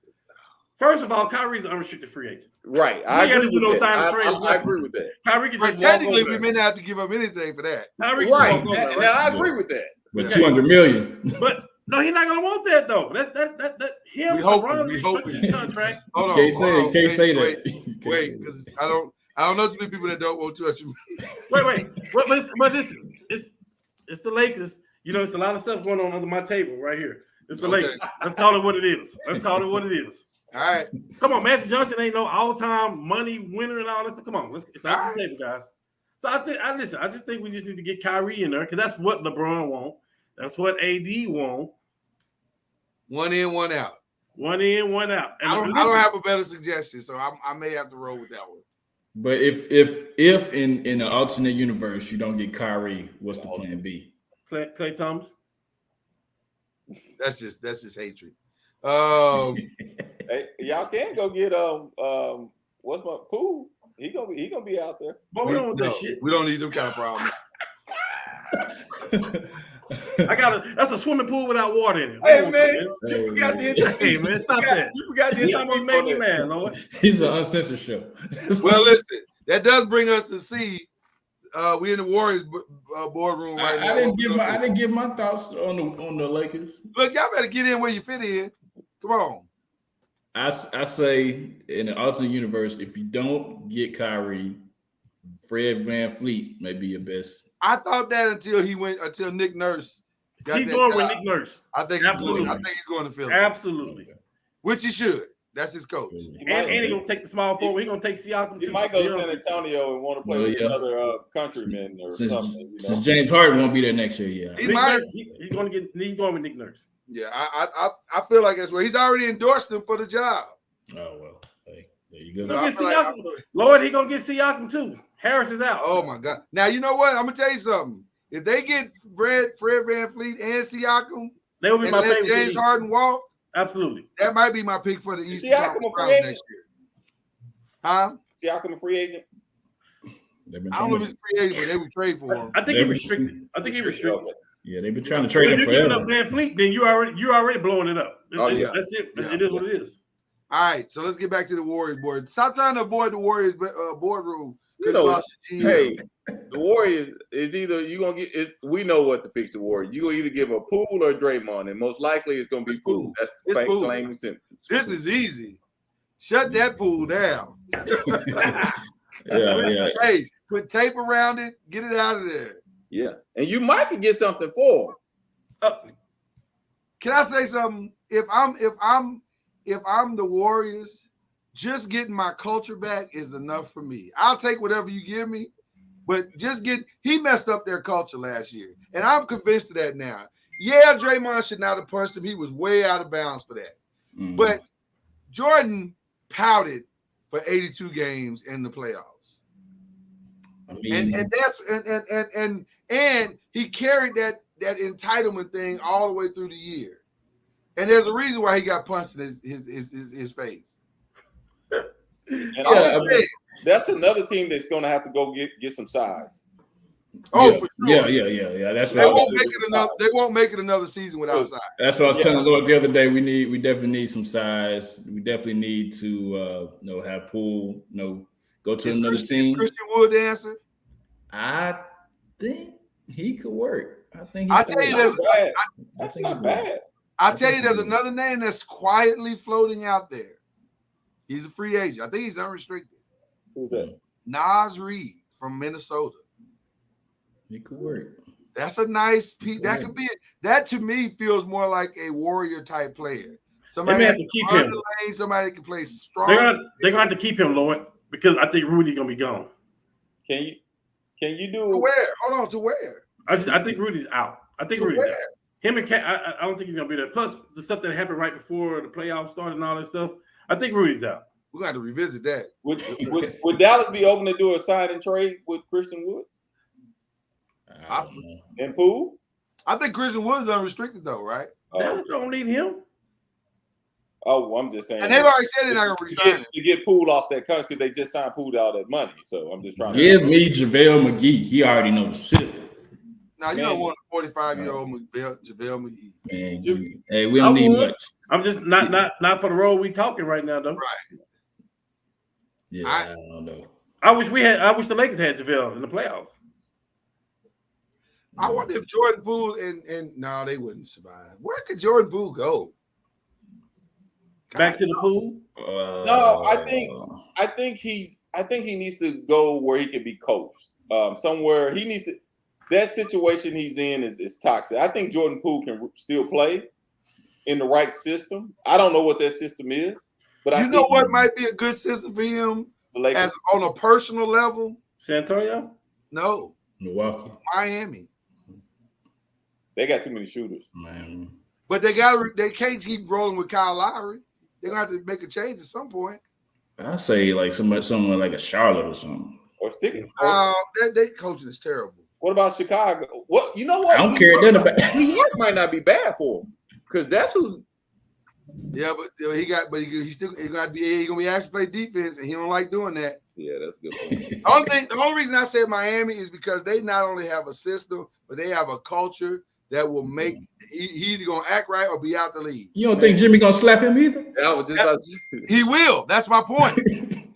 First of all, Kyrie's an unrestricted free agent. Right. I agree with that. I agree with that. Kyrie can just technically, we may not have to give up anything for that. Kyrie right. Now I agree with that. With $200 million. But no, he's not gonna want that though. That him. We hope his contract. Hold on. Can't say that. Wait, because I don't know too many people that don't want to touch him. Wait. But listen, it's the Lakers. You know, it's a lot of stuff going on under my table right here. It's the Lakers. Let's call it what it is. All right. Come on, Magic Johnson ain't no all-time money winner and all that. Come on, it's on the table, guys. So I just think we just need to get Kyrie in there because that's what LeBron wants. That's what AD want. 1 in, 1 out. 1 in, 1 out. And I don't have a better suggestion, so I may have to roll with that one. But if in an alternate universe you don't get Kyrie, what's the plan B? Klay Thomas. That's just hatred. Hey, y'all can go get what's my Poole? He gonna be out there. But we don't want that shit. We don't need them kind of problems. That's a swimming pool without water in it. Hey man, you forgot the Hey man, stop that. You forgot the You almost made me mad, Lord. He's an uncensored show. Well, listen, that does bring us to see. We in the Warriors boardroom right now. I didn't give my thoughts on the Lakers. Look, y'all better get in where you fit in. Come on. I say in the alternate universe, if you don't get Kyrie, Fred VanVleet may be your best. I thought that until Nick Nurse. He's going with Nick Nurse. I think Absolutely. I think he's going to Philly. Absolutely. Which he should. That's his coach. And he's gonna take the small forward. He's gonna take Siakam. He might go to San Antonio and want to play with another countryman or something. Since James Harden won't be there next year, yeah. He might. He's going with Nick Nurse. Yeah, I feel like that's where he's already endorsed him for the job. Oh well, hey, there you go. Lord, he's gonna get Siakam too. Harris is out. Oh my God! Now you know what? I'm gonna tell you something. If they get Fred VanVleet and Siakam, they will be my favorite. James Harden walk. Absolutely. That might be my pick for the Eastern Siakam Conference next year. Huh? Siakam a free agent? I don't know if he's free agent, but they would trade for him. I think he's restricted. Yeah, they've been trying to trade him forever. If you give up VanVleet, then you already blowing it up. Oh, yeah. That's it. Yeah. It is what it is. All right, so let's get back to the Warriors board. Stop trying to avoid the Warriors boardroom. You know, hey, the Warriors is either you gonna get. We know what to fix the Warriors. You gonna either give a Poole or Draymond, and most likely it's gonna be Poole. That's plain and simple. This is easy. Shut that Poole down. yeah. Hey, put tape around it. Get it out of there. Yeah, and you might can get something for him. Can I say something? If I'm the Warriors, just getting my culture back is enough for me. I'll take whatever you give me, but he messed up their culture last year. And I'm convinced of that now. Yeah, Draymond should not have punched him. He was way out of bounds for that. Mm-hmm. But Jordan pouted for 82 games in the playoffs. I mean, and he carried that entitlement thing all the way through the year. And there's a reason why he got punched in his face. And that's another team that's going to have to go get some size. Oh, yeah. For sure. Yeah. That's they won't make it another season without size. That's what I was telling Lord the other day. We definitely need some size. We definitely need to have Poole, go to another team. Christian Wood the answer? I think he could work. That's not bad. I'll tell you, there's another name that's quietly floating out there. He's a free agent. I think he's unrestricted. Who's that? Naz Reid from Minnesota. He could work. That's a nice piece. That could be that to me feels more like a Warrior type player. Somebody have to keep him. Somebody that can play strong. They're gonna have to keep him, Lord, because I think Rudy's gonna be gone. Can you do to where? Hold on, to where? I think Rudy's out. I think Rudy's out. Him and Cat, I don't think he's gonna be there. Plus the stuff that happened right before the playoffs started and all that stuff. I think Rudy's out. We're gonna have to revisit that. Would Dallas be open to do a sign and trade with Christian Wood? And Poole? I think Christian Wood is unrestricted though, right? Dallas don't need him. Oh, I'm just saying. And they've already said they're not gonna resign him. To get Poole off that contract because they just signed Poole all that money. So I'm just trying to give me JaVale McGee. He already knows the system. Now you don't want a 45-year-old JaVale McGee. Hey, we don't need much. I'm just not for the role we talking right now, though. Right. Yeah, I don't know. I wish the Lakers had JaVale in the playoffs. I wonder if Jordan Poole and no, they wouldn't survive. Where could Jordan Poole go? Back to the pool? No, I think he needs to go where he can be coached. Somewhere he needs to. That situation he's in is toxic. I think Jordan Poole can still play in the right system. I don't know what that system is, but you know what might be a good system for him as on a personal level? San Antonio? No. Milwaukee. Miami. They got too many shooters. Man. But they can't keep rolling with Kyle Lowry. They're gonna have to make a change at some point. I say like somewhere like a Charlotte or something. Or sticking. They coaching is terrible. What about Chicago? What you know what? I don't care nothing about New York might not be bad for him because that's who. Yeah, but he's gonna be asked to play defense, and he don't like doing that. Yeah, that's good. The only reason I say Miami is because they not only have a system, but they have a culture that will make he either gonna act right or be out the league. You don't think Jimmy gonna slap him either? I was just about to say. He will. That's my point.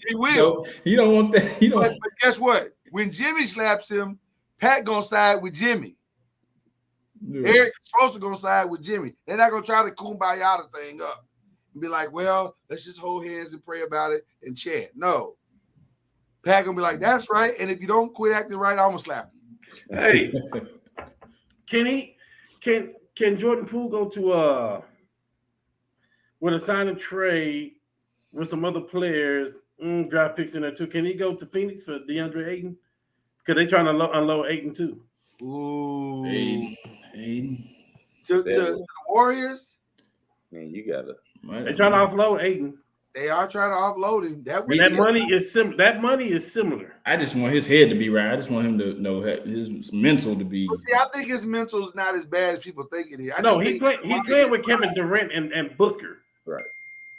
He will. No, you don't want that. You don't. But guess what? When Jimmy slaps him, Pat gonna side with Jimmy. Eric's supposed to go side with Jimmy. They're not gonna try to kumbaya the thing up and be like, well, let's just hold hands and pray about it and chant. No. Pat gonna be like, that's right. And if you don't quit acting right, I'm gonna slap you. Hey, can Jordan Poole go to with a sign and trade with some other players, draft picks in there too? Can he go to Phoenix for DeAndre Ayton? Because they trying to unload Ayton too. Ooh. Aiden. To the Warriors, Man, you gotta. They trying to offload Ayton. they are trying to offload him. And that money is similar. That money is similar. I just want his head to be right. I just want him to know his mental to be. But see, I think his mental is not as bad as people think it is. He's playing with Kevin Durant and Booker. Right.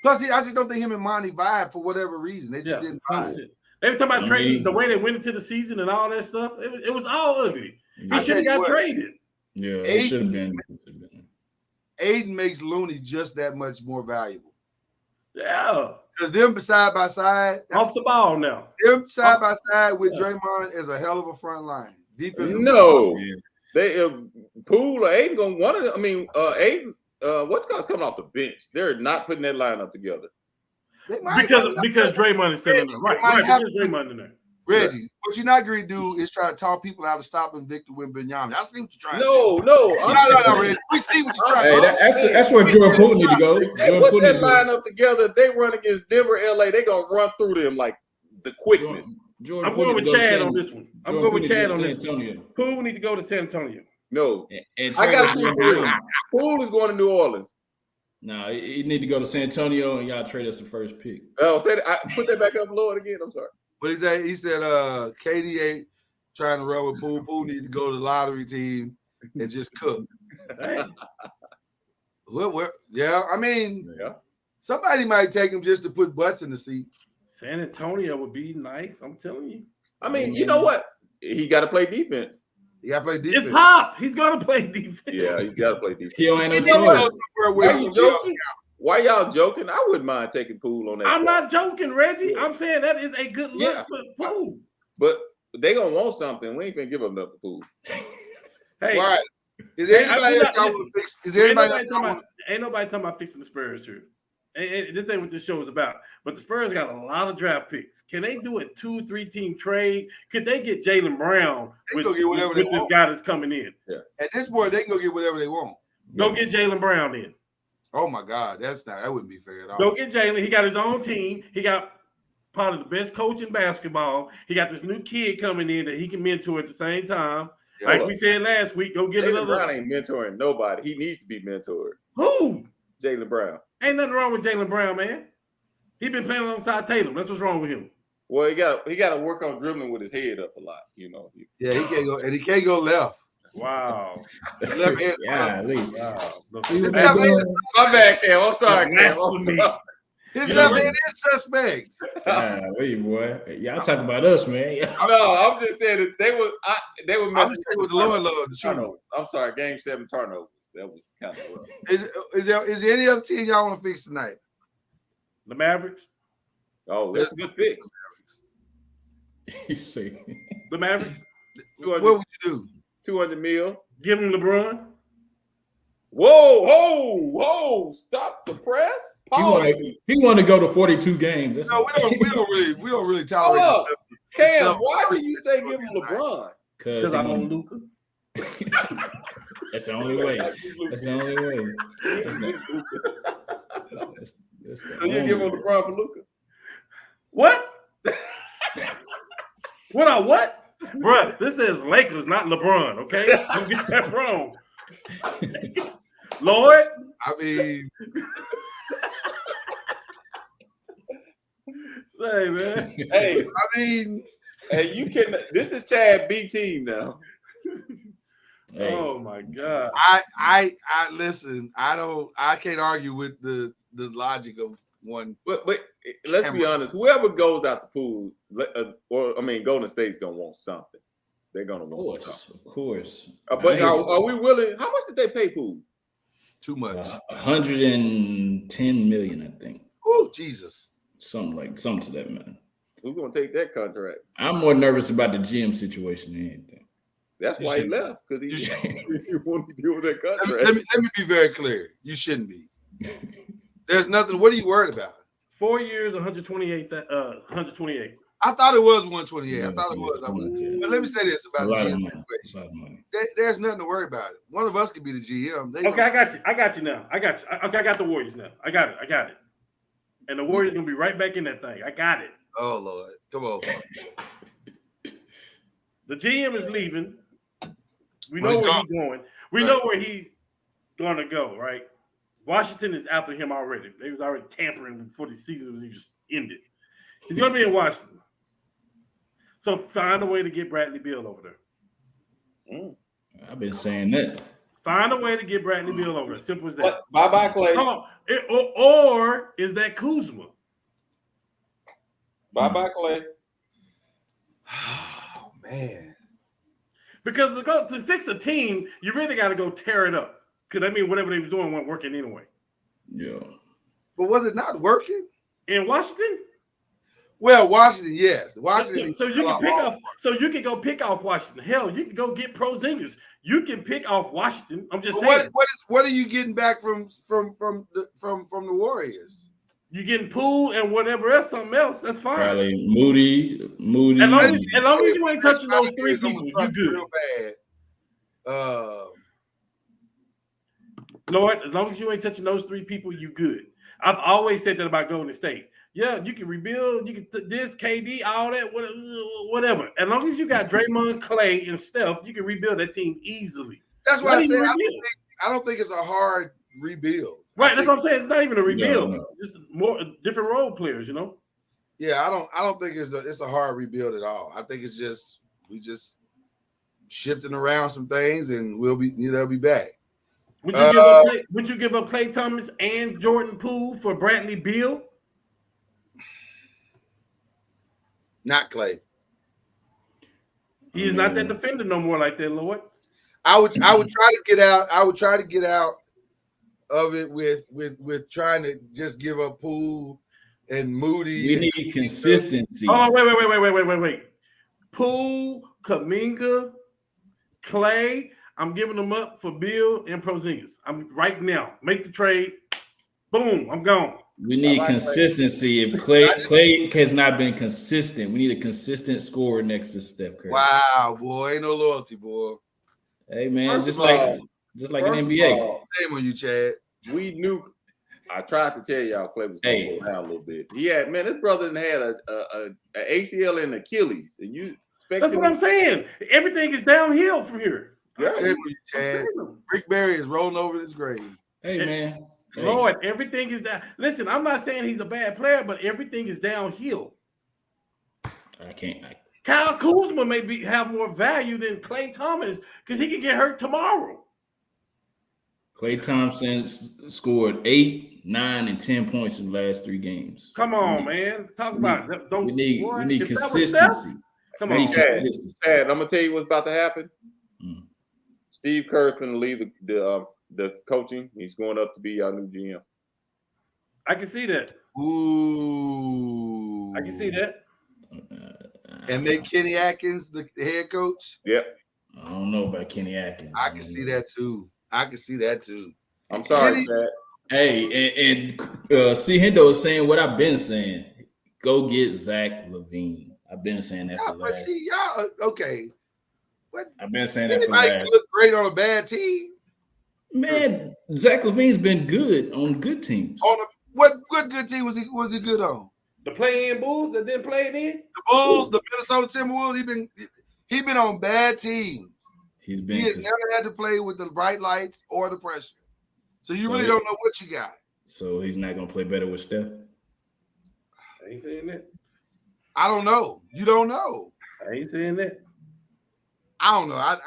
Plus, I just don't think him and Monty vibe for whatever reason. They just didn't vibe. They were talking about trading the way they went into the season and all that stuff. It was all ugly. He should have got traded. Yeah, it should have been. Aiden makes Looney just that much more valuable. Yeah. Because them side by side, Off the ball now. them side by side with Draymond is a hell of a front line. Defensive. No, they Poole or Aiden gonna one of them. I mean, Aiden. What's coming off the bench? They're not putting that lineup together. Because Draymond is still in there. Right. Because Draymond in there. Reggie, what you're not going to do is try to talk people out of stopping Victor Wembanyama. I see what you're trying to No, do. no, Reggie. We see what you're trying to do. That's where Jordan Poole need to go. They put that lineup together. If they run against Denver, LA, they're gonna run through them like the quickness. I'm going with Chad on this one. I'm going with Chad on this one. Poole need to go to San Antonio. No, and I got to see Poole is going to New Orleans. No, he need to go to San Antonio and y'all trade us the first pick. Oh, say that. Put that back up, Lord, again. I'm sorry. What he said? He said, KD ain't trying to run with Poole. Poole need to go to the lottery team and just cook. Yeah, I mean, somebody might take him just to put butts in the seats. San Antonio would be nice. I'm telling you. I mean, you know what? He got to play defense. He got to play defense. It's Pop. He's going to play defense. Yeah, he's got to play defense. He don't have no choice. Why you joking? Why y'all joking? I wouldn't mind taking Poole on that. I'm not joking, Reggie. I'm saying that is a good look for Poole. But they gonna want something. We ain't gonna give up nothing for Poole. Hey, right. Is there anybody else y'all want to fix? Is there anybody else? Ain't nobody talking about fixing the Spurs here. This ain't what this show is about. But the Spurs got a lot of draft picks. Can they do a 2-3 team trade? Could they get Jaylen Brown with this guy that's coming in? Yeah. At this point, they can go get whatever they want. Go get Jaylen Brown in. Oh my God, that wouldn't be fair at all. Go get Jaylen. He got his own team. He got probably the best coach in basketball. He got this new kid coming in that he can mentor at the same time. Like we said last week, go get Jaylen another. Brown ain't mentoring nobody. He needs to be mentored. Who? Jaylen Brown. Ain't nothing wrong with Jaylen Brown, man. He been playing alongside Tatum. That's what's wrong with him. Well, he got to work on dribbling with his head up a lot. You know. Yeah, he can't go, and he can't go left. Wow. Left hand. Yeah, wow. My bad, Cam. I'm sorry, Cam. His left hand is suspect. Wait, boy. Y'all talking about us, man. No, I'm just saying that they were messing with the Lord, the turnovers. I'm sorry, Game 7 turnovers. That was kind of rough. Is there any other team y'all want to fix tonight? The Mavericks. Oh, that's a good fix. He's saying the Mavericks. What would you do? 200 mil. Give him LeBron. Whoa! Stop the press. He want to go to 42 games. That's no, we don't really tolerate. Hold up. Cam, why do you say give him LeBron? Because I own Luka. That's the only way. That's the only way. So you give him LeBron for Luka? What? What? Bruh, this is Lakers, not LeBron, okay? Don't get that wrong. Lord? I mean... Say, man. Hey, I mean... Hey, you can... This is Chad B team now. Hey. Oh, my God. I listen, I can't argue with the logic of one. But let's be honest. Whoever goes out the pool, Golden State's gonna want something. they're gonna Of want course, of course. But are we willing? How much did they pay Poole? Too much. 110 million, I think. Oh, Jesus. Something to that, man. Who's gonna take that contract? I'm more nervous about the GM situation than anything. That's why he left, because he wanted to deal with that contract. Let me be very clear. You shouldn't be. There's nothing. What are you worried about? 4 years, 128. 128. I thought it was 128. Yeah, I thought it was. yeah. But let me say this about the GM It's a lot of money. There's nothing to worry about. One of us could be the GM. Okay, I got you now. I got you. Okay, I got the Warriors now. I got it. And the Warriors gonna be right back in that thing. I got it. Oh Lord, come on. The GM is leaving. We Well, know he's where gone. he's going. We know where he's gonna go. Right? Washington is after him already. They was already tampering before the season was even ended. He's gonna be in Washington. So find a way to get Bradley Beal over there. I've been saying that. Find a way to get Bradley Beal over there. Simple as that. Bye, Clay. Come on. Or is that Kuzma? Bye, Clay. Oh man. Because to fix a team, you really got to go tear it up. Because I mean, whatever they was doing wasn't working anyway. Yeah. But was it not working? In Washington? Well, Washington, yes. Washington. So you can pick off. So you can go pick off Washington. Hell, you can go get Porzingis. You can pick off Washington. I'm just saying. What are you getting back from the Warriors? You getting Poole and whatever else, something else. That's fine. Probably Moody. As long as you ain't touching those three people, you good. Real bad. Lord, as long as you ain't touching those three people, you good. I've always said that about Golden State. Yeah, you can rebuild. You can this KD, all that, whatever. As long as you got Draymond, Clay, and Steph, you can rebuild that team easily. That's why I said I don't think it's a hard rebuild. Right, that's what I'm saying. It's not even a rebuild. No. Just more different role players, you know. Yeah, I don't think it's a hard rebuild at all. I think it's just we just shifting around some things, and they'll be back. Would you give up Klay Thomas and Jordan Poole for Bradley Beal? Not Clay. He is not that defender no more like that, Lord. I would try to get out. I would try to get out of it with trying to just give up Poole and Moody. We need consistency. Hold on, wait. Poole, Kuminga, Clay. I'm giving them up for Bill and Porzingis. I'm right now. Make the trade. Boom. I'm gone. We need consistency. If Clay has not been consistent, we need a consistent scorer next to Steph Curry. Wow, boy, ain't no loyalty, boy. Hey man, First just of like all, an NBA. Shame on you, Chad. We knew. I tried to tell y'all Clay was going to go down a little bit. His brother had a ACL and Achilles, and you expect. That's what I'm saying. Everything is downhill from here. Shame on you, Chad. Rick Barry is rolling over his grave. Hey man. Hey. Lord, everything is down. Listen, I'm not saying he's a bad player, but everything is downhill. Kyle Kuzma may have more value than Klay Thomas because he could get hurt tomorrow. Klay Thompson scored 8, 9, and 10 points in the last 3 games. Come on, man. Talk about it. We need consistency. Come on, Chad, I'm gonna tell you what's about to happen. Steve Kerr's gonna leave the coaching. He's going up to be our new GM. I can see that. Ooh. I can see that. And make Kenny Atkins the head coach? Yep. I don't know about Kenny Atkins. I can see that too. I'm sorry, Chad. Hey, and C. Hendo is saying what I've been saying. Go get Zach LaVine. I've been saying that for but see, y'all okay. What? I've been saying that for anybody look great on a bad team. Man, Zach LaVine's been good on good teams. What good team was he good on? The play-in Bulls that didn't play it in? The Bulls, the Minnesota Timberwolves. He been on bad teams. He has never had to play with the bright lights or the pressure. So you really don't know what you got. So he's not gonna play better with Steph. I ain't saying that. I don't know. You don't know. I ain't saying that. I don't know.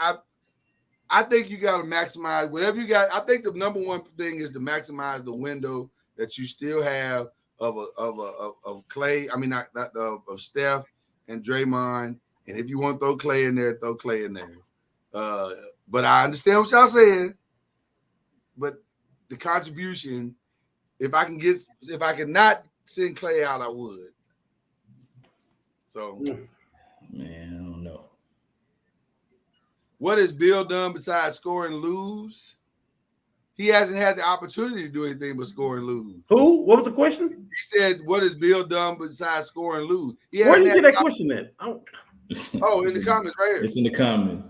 I think you got to maximize whatever you got. I think the number one thing is to maximize the window that you still have of Clay. I mean, not of Steph and Draymond And if you want to throw Clay in there, throw Clay in there. But I understand what y'all saying. But the contribution, if I can not send Clay out, I would. So, man, I don't know. What has Bill done besides score and lose? He hasn't had the opportunity to do anything but score and lose. Who? What was the question? He said, "What has Bill done besides score and lose?" Where did you get that question at? Oh, in the comments right here. It's in the comments.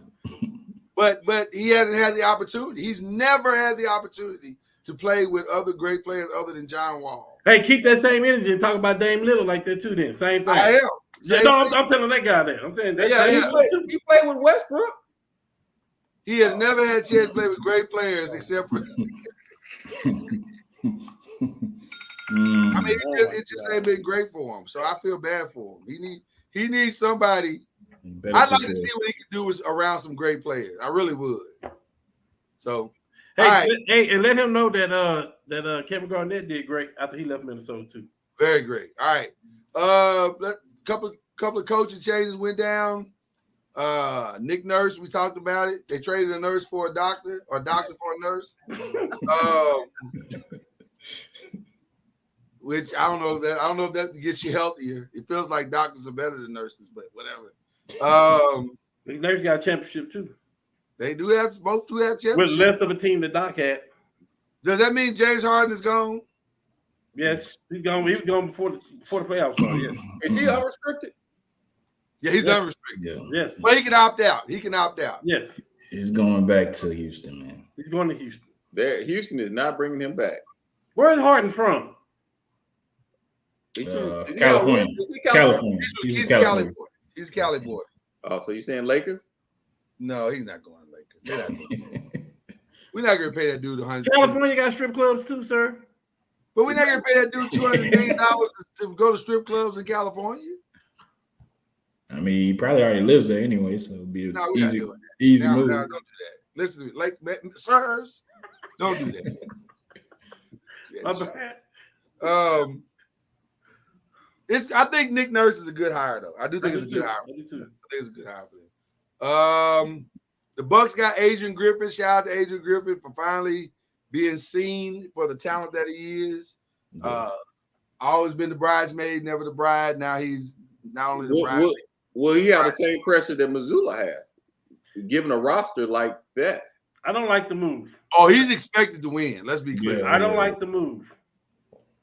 But he hasn't had the opportunity. He's never had the opportunity to play with other great players other than John Wall. Hey, keep that same energy and talk about Dame Little like that too. Then same thing. I am. Yeah, no, I'm telling that guy that. I'm saying that. He played with Westbrook. He has never had a chance to play with great players except for. I mean, it just ain't been great for him. So I feel bad for him. He needs somebody. I'd like to see what he can do around some great players. I really would. So, hey, and let him know that Kevin Garnett did great after he left Minnesota too. Very great. All right. Couple of coaching changes went down. Nick Nurse, we talked about it. They traded a nurse for a doctor, or a doctor for a nurse. Which I don't know if that gets you healthier. It feels like doctors are better than nurses, but whatever. Nick Nurse got a championship too. They do have both have championships. With less of a team than Doc had. Does that mean James Harden is gone? Yes, he's gone. He was gone before the playoffs started. Yes. Is he unrestricted? Yeah, he's unrestricted. Yeah. Yes. But he can opt out. He can opt out. Yes. He's going back to Houston, man. He's going to Houston. Houston is not bringing him back. Where's Harden from? California. California. He's Cali boy. He's Cali boy. Oh, so you saying Lakers? No, he's not going to Lakers. We're not going to pay that dude $100. California got strip clubs too, sir. But we're not going to pay that dude $200 million to go to strip clubs in California. I mean, he probably already lives there anyway, so it'll be an easy move. No, don't do that. Listen to me. Like, sirs, don't do that. I think Nick Nurse is a good hire, though. I do think it's a good hire. I think it's a good hire for them. The Bucks got Adrian Griffin. Shout out to Adrian Griffin for finally being seen for the talent that he is. Always been the bridesmaid, never the bride. Now he's not only the bridesmaid. Will he have the same pressure that Missoula has, given a roster like that? I don't like the move. Oh, he's expected to win. Let's be clear. I don't like the move.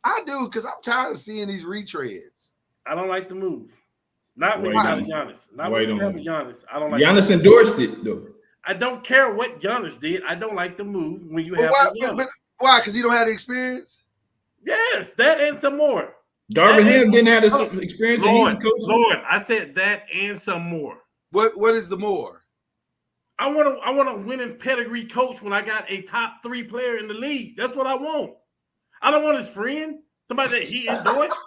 I do, because I'm tired of seeing these retreads. I don't like the move. Not when you have Giannis. Not when you have Giannis. I don't like Giannis endorsed it, though. I don't care what Giannis did. I don't like the move when you have Giannis. Why? Because he don't have the experience? Yes, that and some more. Darvin Ham didn't have this experience. Lord, I said that and some more. What is the more? I want a winning pedigree coach when I got a top 3 player in the league. That's what I want. I don't want his friend, somebody that he endorsed.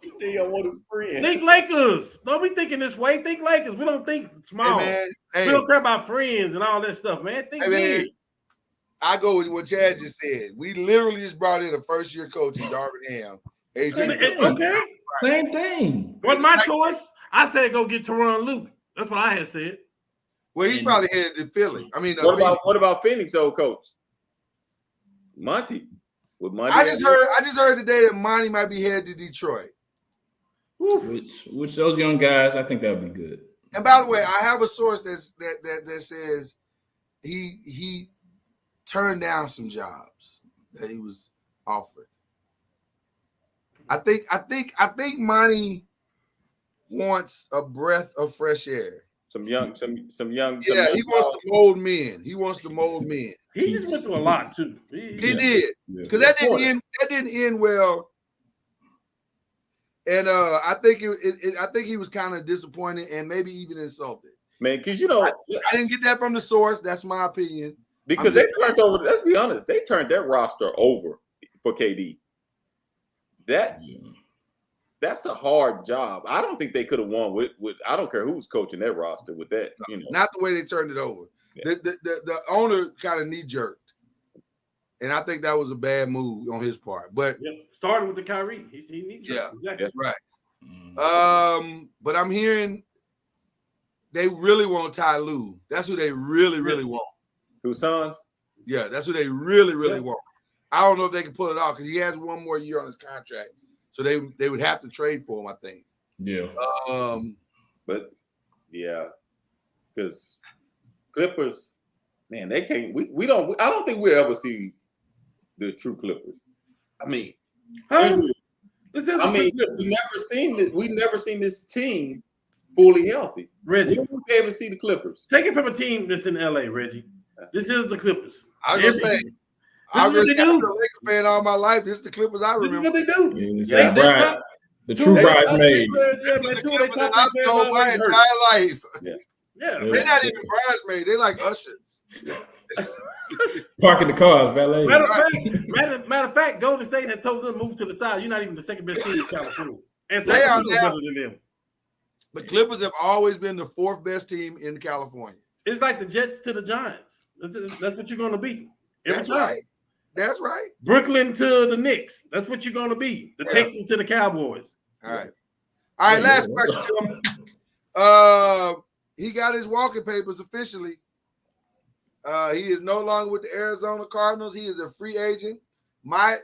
You say I want his friend. Think Lakers. Don't be thinking this way. Think Lakers. We don't think small. Hey, man. We don't care about friends and all that stuff, man. Think big. I go with what Chad just said. We literally just brought in a first-year coach in Darvin Ham. Okay. Same thing. What's my choice? I said go get Teron Luke. That's what I had said. Well, he's probably headed to Philly. I mean, what about Phoenix old coach? Monty. With Monty. I just heard today that Monty might be headed to Detroit. Which those young guys, I think that would be good. And by the way, I have a source that says he turned down some jobs that he was offered. I think Monty wants a breath of fresh air. Some young. Yeah, he wants to mold men. He just went through a lot too. He did, because that didn't end well. And I think he was kind of disappointed and maybe even insulted. Man, because I didn't get that from the source. That's my opinion. Because they turned over. Let's be honest. They turned that roster over for KD. That's a hard job. I don't think they could have won with. I don't care who's coaching that roster with that. Not the way they turned it over. Yeah. The owner kind of knee jerked. And I think that was a bad move on his part. But starting with the Kyrie, he needs exactly right. But I'm hearing they really want Ty Lue. That's who they really want. Whose sons? Yeah, that's who they really want. I don't know if they can pull it off because he has one more year on his contract, so they would have to trade for him. I think. Yeah. But yeah, because Clippers, man, they can't. We don't. I don't think we'll ever see the true Clippers. I mean, we never seen this. We never seen this team fully healthy. Reggie, we would be able to see the Clippers. Take it from a team that's in LA, Reggie. This is the Clippers. I was just saying. I've been a Laker fan all my life. This is the Clippers I remember. This is what they do. Yeah, the true bridesmaids. I've known my entire life. Yeah. They're not even bridesmaids. They're like ushers. Parking the cars, valet. Matter of fact, Golden State had told them to move to the side. You're not even the second best team in California. And they are better than them. The Clippers have always been the fourth best team in California. It's like the Jets to the Giants. That's what you're going to be. That's right. That's right. Brooklyn to the Knicks. That's what you're going to be. The Texans to the Cowboys. All right. All right, last question. He got his walking papers officially. He is no longer with the Arizona Cardinals. He is a free agent. My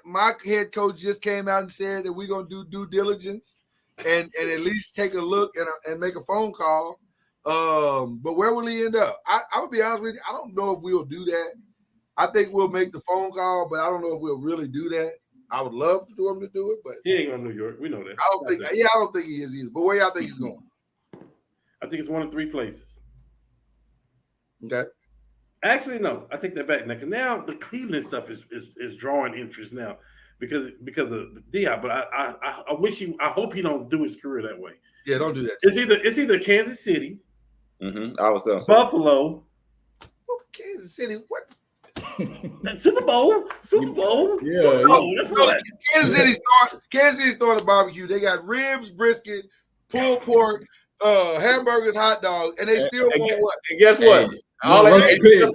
head coach just came out and said that we're going to do due diligence and at least take a look and make a phone call. But where will he end up? I would be honest with you. I don't know if we'll do that. I think we'll make the phone call, but I don't know if we'll really do that. I would love for him to do it, but he ain't going to New York. We know that. I don't think he is either. But where y'all think he's going? I think it's one of three places. Okay. Actually, no. I take that back now. Now the Cleveland stuff is drawing interest now because of Diop. But I wish I hope he don't do his career that way. Yeah, don't do that. It's either Kansas City, I was Buffalo, Kansas City. What? Super Bowl. Yeah, Super Bowl, that's what. Kansas City's throwing a barbecue. They got ribs, brisket, pulled pork, hamburgers, hot dogs, and they still want what? And guess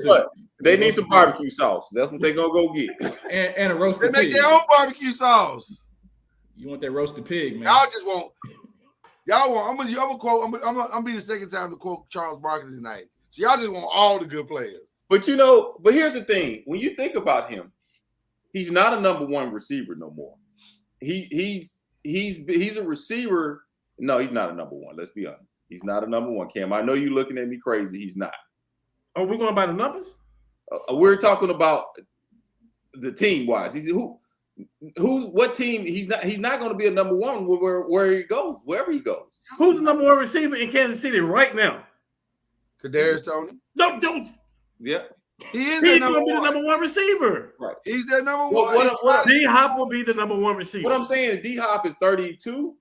what? They need some barbecue sauce. That's what they're gonna go get. And a roasted pig. They make their own barbecue sauce. You want that roasted pig, man? Y'all just want. I'm gonna quote. I'm gonna be the second time to quote Charles Barkley tonight. So y'all just want all the good players. But here's the thing. When you think about him, he's not a number one receiver no more. He's a receiver. No, he's not a number one. Let's be honest. He's not a number one, Cam. I know you're looking at me crazy. He's not. Oh, we're going by the numbers? We're talking about the team wise. What team? He's not going to be a number one where he goes, wherever he goes. Who's the number one receiver in Kansas City right now? Kadarius Toney. No, don't. Yeah. He's going to be the number one receiver. Right. He's their number one. D-Hop will be the number one receiver. What I'm saying, D-Hop is 32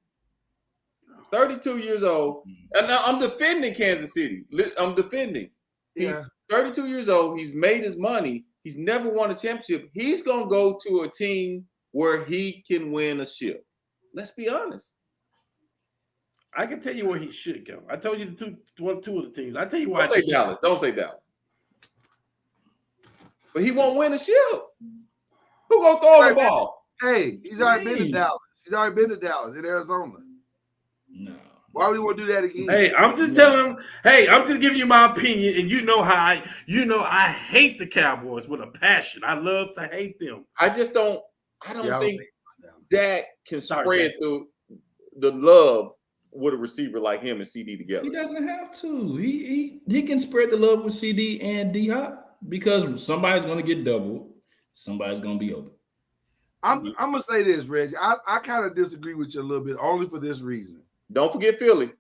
years old. And now I'm defending Kansas City. I'm defending. He's 32 years old. He's made his money. He's never won a championship. He's going to go to a team where he can win a ship. Let's be honest. I can tell you where he should go. I told you two of the teams. I tell you why. Don't say Dallas. But he won't win a ship. Who gonna throw the ball? Hey, he's already been to Dallas. He's already been to Dallas in Arizona. No. Why would he want to do that again? Hey, I'm just telling him. Hey, I'm just giving you my opinion, and you know how I hate the Cowboys with a passion. I love to hate them. I don't think Dak can spread the love with a receiver like him and CD together. He doesn't have to. He can spread the love with CD and D-Hop because somebody's going to get doubled. Somebody's going to be open. I'm going to say this, Reggie. I kind of disagree with you a little bit, only for this reason. Don't forget Philly.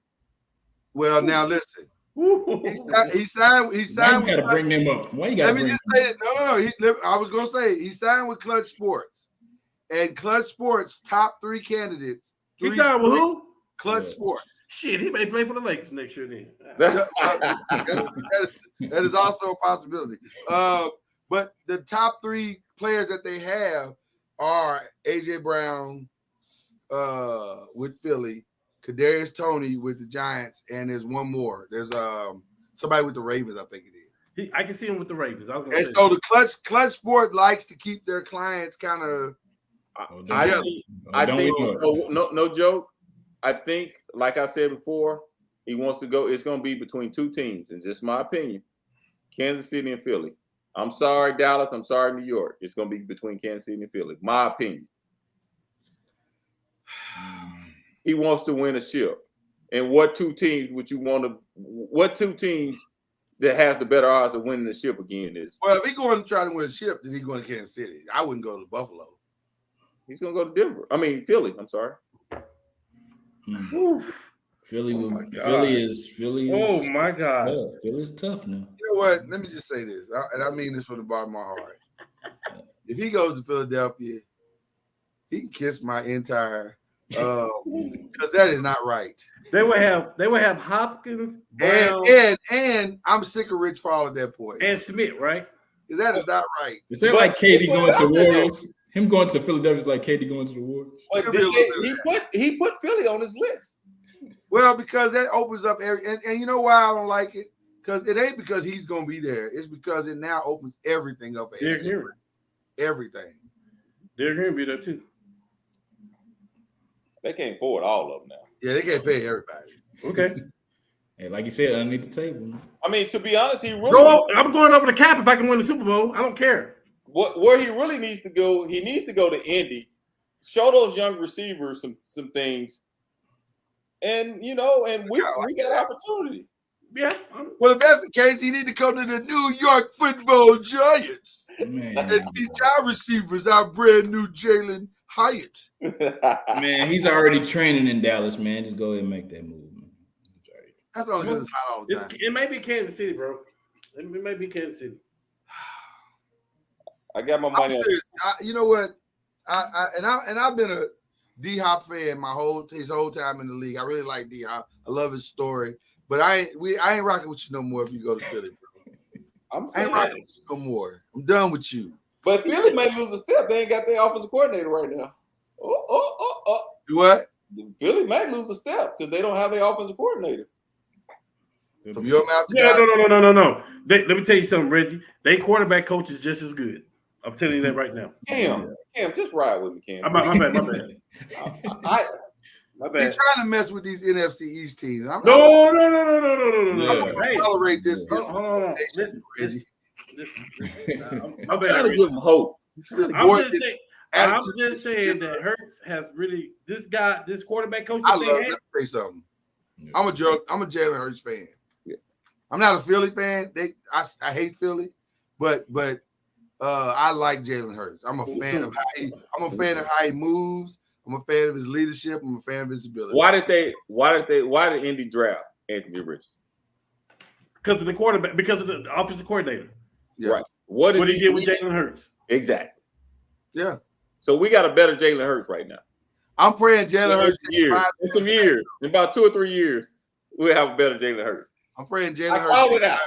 Well, now listen. He signed. Why you got to bring them up? Why you got to bring them up? Let me just say it. No. I was going to say he signed with Clutch Sports. And Clutch Sports top 3 candidates. He signed with who? Clutch Sports. Shit, he may play for the Lakers next year then. That is also a possibility. But the top 3 players that they have are AJ Brown with Philly, Kadarius Toney with the Giants, and there's one more. There's somebody with the Ravens, I think it is. I can see him with the Ravens. And so the Clutch Sport likes to keep their clients kind of. I think no joke. I think, like I said before, He wants to go. It's going to be between two teams. It's just my opinion. Kansas City and Philly. I'm sorry, Dallas. I'm sorry, New York. It's going to be between Kansas City and Philly. My opinion. He wants to win a ship. And what two teams would you want to? What two teams that has the better odds of winning the ship again is? Well, if he's going to try to win a ship, then he's going to Kansas City. I wouldn't go to Buffalo. He's going to go to Denver. I mean, Philly. I'm sorry. Philly is. Oh my God. Tough. Philly's tough now. You know what? Let me just say this, and I mean this from the bottom of my heart. If he goes to Philadelphia, he can kiss my entire because that is not right. They would have Hopkins, Brown, and I'm sick of Rich Paul at that point. and Smith, right? That is not right. Is that like KD going to Warriors? Him going to Philadelphia is like KD going to the Warriors. But he put Philly on his list. Well, because that opens up and you know why I don't like it? Because it ain't because he's gonna be there. It's because it now opens everything up. Derrick Henry. Everything. Derrick Henry be there too. They can't afford all of them now. Yeah, they can't pay everybody. Okay. Hey, like you said, underneath the table. I mean, to be honest, he really I'm going over the cap if I can win the Super Bowl. I don't care. where he really needs to go. He needs to go to Indy, show those young receivers some things, and we got opportunity. Yeah. Well, if that's the case, he need to come to the New York Football Giants Man, and teach our receivers our brand new Jalen Hyatt. man, he's already training in Dallas, man. Just go ahead and make that move, man. That's only because it's hot all the time. It may be Kansas City, bro. It may be Kansas City. I got my money on. You know what? I've been a D Hop fan his whole time in the league. I really like D Hop. I love his story. But I ain't rocking with you no more if you go to Philly, bro. I ain't rocking with you no more. I'm done with you. But Philly may lose a step. They ain't got their offensive coordinator right now. Do what? Philly may lose a step because they don't have their offensive coordinator. From your mouth to Yeah, God. no. Let me tell you something, Reggie. They quarterback coach is just as good. I'm telling you that right now. Cam, just ride with me, Cam. My bad. My He's bad. trying to mess with these NFC East teams. No. I'm gonna Hey, tolerate this. hold on. Reggie. My I'm trying to bad. give them hope. I'm just saying that Hurts has really this quarterback coach. I love. Let me say something. I'm a Jalen Hurts fan. Yeah. I'm not a Philly fan. I hate Philly, but I like Jalen Hurts. I'm a fan of how he moves. I'm a fan of his leadership. I'm a fan of his ability. Why did Indy draft Anthony Richardson? Because of the quarterback, because of the offensive coordinator. Yeah. Right. What did he get with Jalen Hurts? Exactly. Yeah. So we got a better Jalen Hurts right now. I'm praying Jalen Hurts. In some years, in about 2 or 3 years, we'll have a better Jalen Hurts. I'm praying Jalen Hurts. I called it out.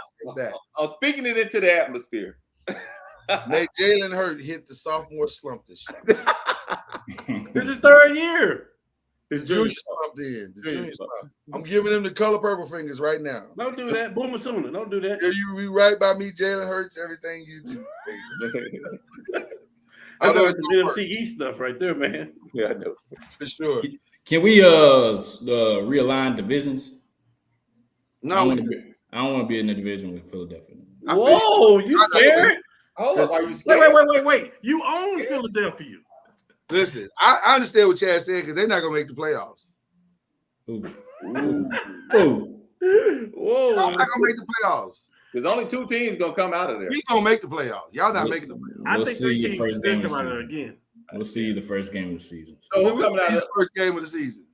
I'm speaking it into the atmosphere. May Jalen Hurts hit the sophomore slump this year. This is third year. The junior slump then. The junior slump. I'm giving him the color purple fingers right now. Don't do that. Boomer Sooner. Don't do that. Yeah, you be right by me, Jalen Hurts, everything you do. I know it's the NFC East stuff right there, man. Yeah, I know. For sure. Can we realign divisions? No, I don't want to be in the division with Philadelphia. Whoa, you scared? Hold up, are you scared? Wait. You own Philadelphia. listen, I understand what Chad said because they're not gonna make the playoffs. Whoa. Whoa. Y'all not gonna make the playoffs. There's only 2 teams gonna come out of there. We gonna make the playoffs. Y'all not making the playoffs. We'll see your first game of the come out season. again. We'll see you the first game of the season. So who coming out of The first game of the season.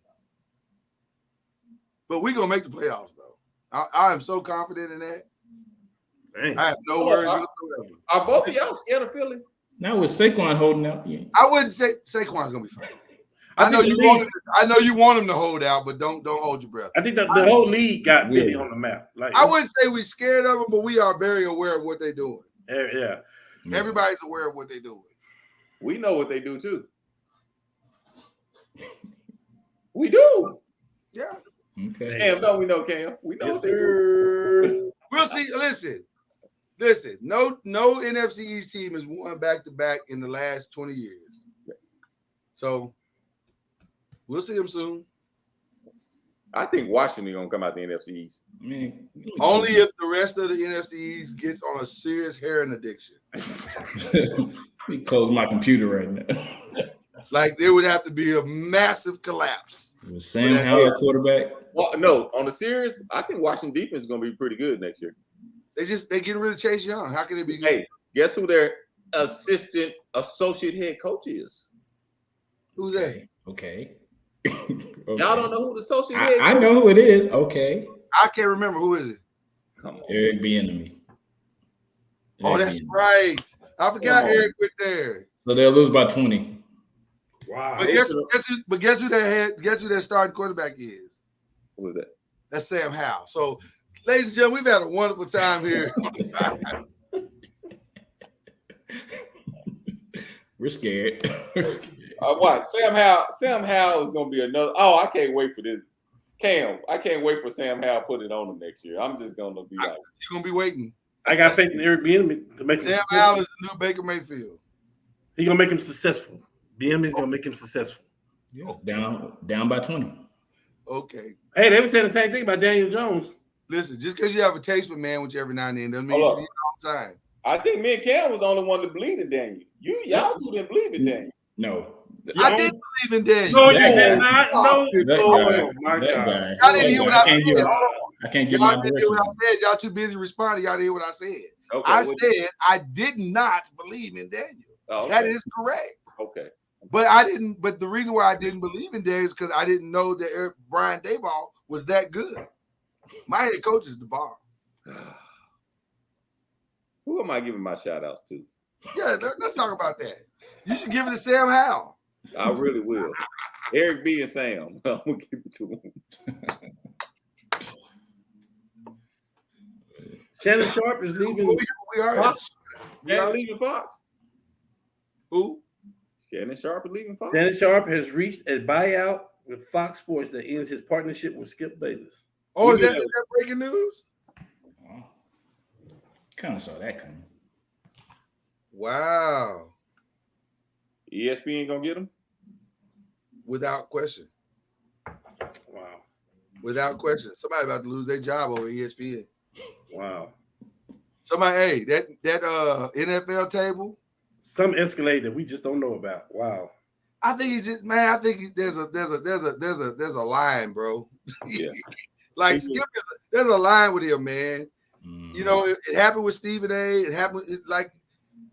But we gonna make the playoffs though. I am so confident in that. Dang. I have no worries whatsoever. Are both of y'all scared of Philly? Now with Saquon holding out, yeah. I wouldn't say Saquon's gonna be fine. I know you want him to hold out, but don't hold your breath. I think the whole league got Philly on the map. Like I wouldn't say we're scared of them, but we are very aware of what they're doing. yeah. Everybody's aware of what they're doing. We know what they do too. We do. Yeah. Okay. Cam, don't we know Cam? We know Yes, what they do. We'll see. Listen. No NFC East team has won back-to-back in the last 20 years. So we'll see them soon. I think Washington gonna come out the NFC East. I mean, Only if the rest of the NFC East gets on a serious heroin addiction. Let me close my computer right now. Like there would have to be a massive collapse. Was Sam Howell quarterback? Well, no, on the series, I think Washington defense is gonna be pretty good next year. They getting rid of Chase Young. How can it be good? Hey, guess who their associate head coach is? Who's that? Okay. Y'all don't know who the associate head coach I know who it is. Okay. I can't remember. Who is it? Come on. Eric Bieniemy. Oh, that's right. I forgot Eric went there. So they'll lose by 20. Wow. But guess who their starting quarterback is? Who is that? That's Sam Howell. So, ladies and gentlemen, we've had a wonderful time here. We're scared. Watch Sam Howell is gonna be another. Oh, I can't wait for this. Cam, I can't wait for Sam Howell to put it on him next year. I'm just gonna be like, You're gonna be waiting. I got faith in Eric Bieniemy to make him Sam Howell is the new Baker Mayfield. He's gonna make him successful. Bieniemy's gonna make him successful. Yeah, down by 20. Okay. Hey, they were saying the same thing about Daniel Jones. Listen, just because you have a taste for manwich every now and then doesn't mean you need it all the time. I think me and Cam was the only one to believe in Daniel. Y'all two didn't believe in Daniel. No. I did believe in Daniel. No, you That did guy. not. No. That my guy. God. Y'all didn't hear what I said. I can't get Y'all my didn't hear direction. what I said. Y'all too busy responding. Y'all didn't hear what I said. Okay, I said I did not believe in Daniel. Oh, okay. That is correct. Okay. But I didn't. But the reason why I didn't believe in Daniel is because I didn't know that Brian Daboll was that good. My head coach is the bar. Who am I giving my shout outs to? Yeah, let's talk about that. You should give it to Sam Howell. I really will. Eric B and Sam. I'm gonna give it to him. Shannon Sharp is leaving. We are. Fox. Shannon leaving Fox. Who? Shannon Sharp is leaving Fox. Shannon Sharp has reached a buyout with Fox Sports that ends his partnership with Skip Bayless. Oh, is that breaking news? Kind of saw that coming. Wow. ESPN gonna get him? Without question. Wow. Without question. Somebody about to lose their job over ESPN. Wow. Somebody, hey, that NFL table. Some escalate that we just don't know about. Wow. I think it's just, man. I think there's a line, bro. Yeah. Like Skip, there's a line with him, man. You know, it happened with Stephen A. It happened. Like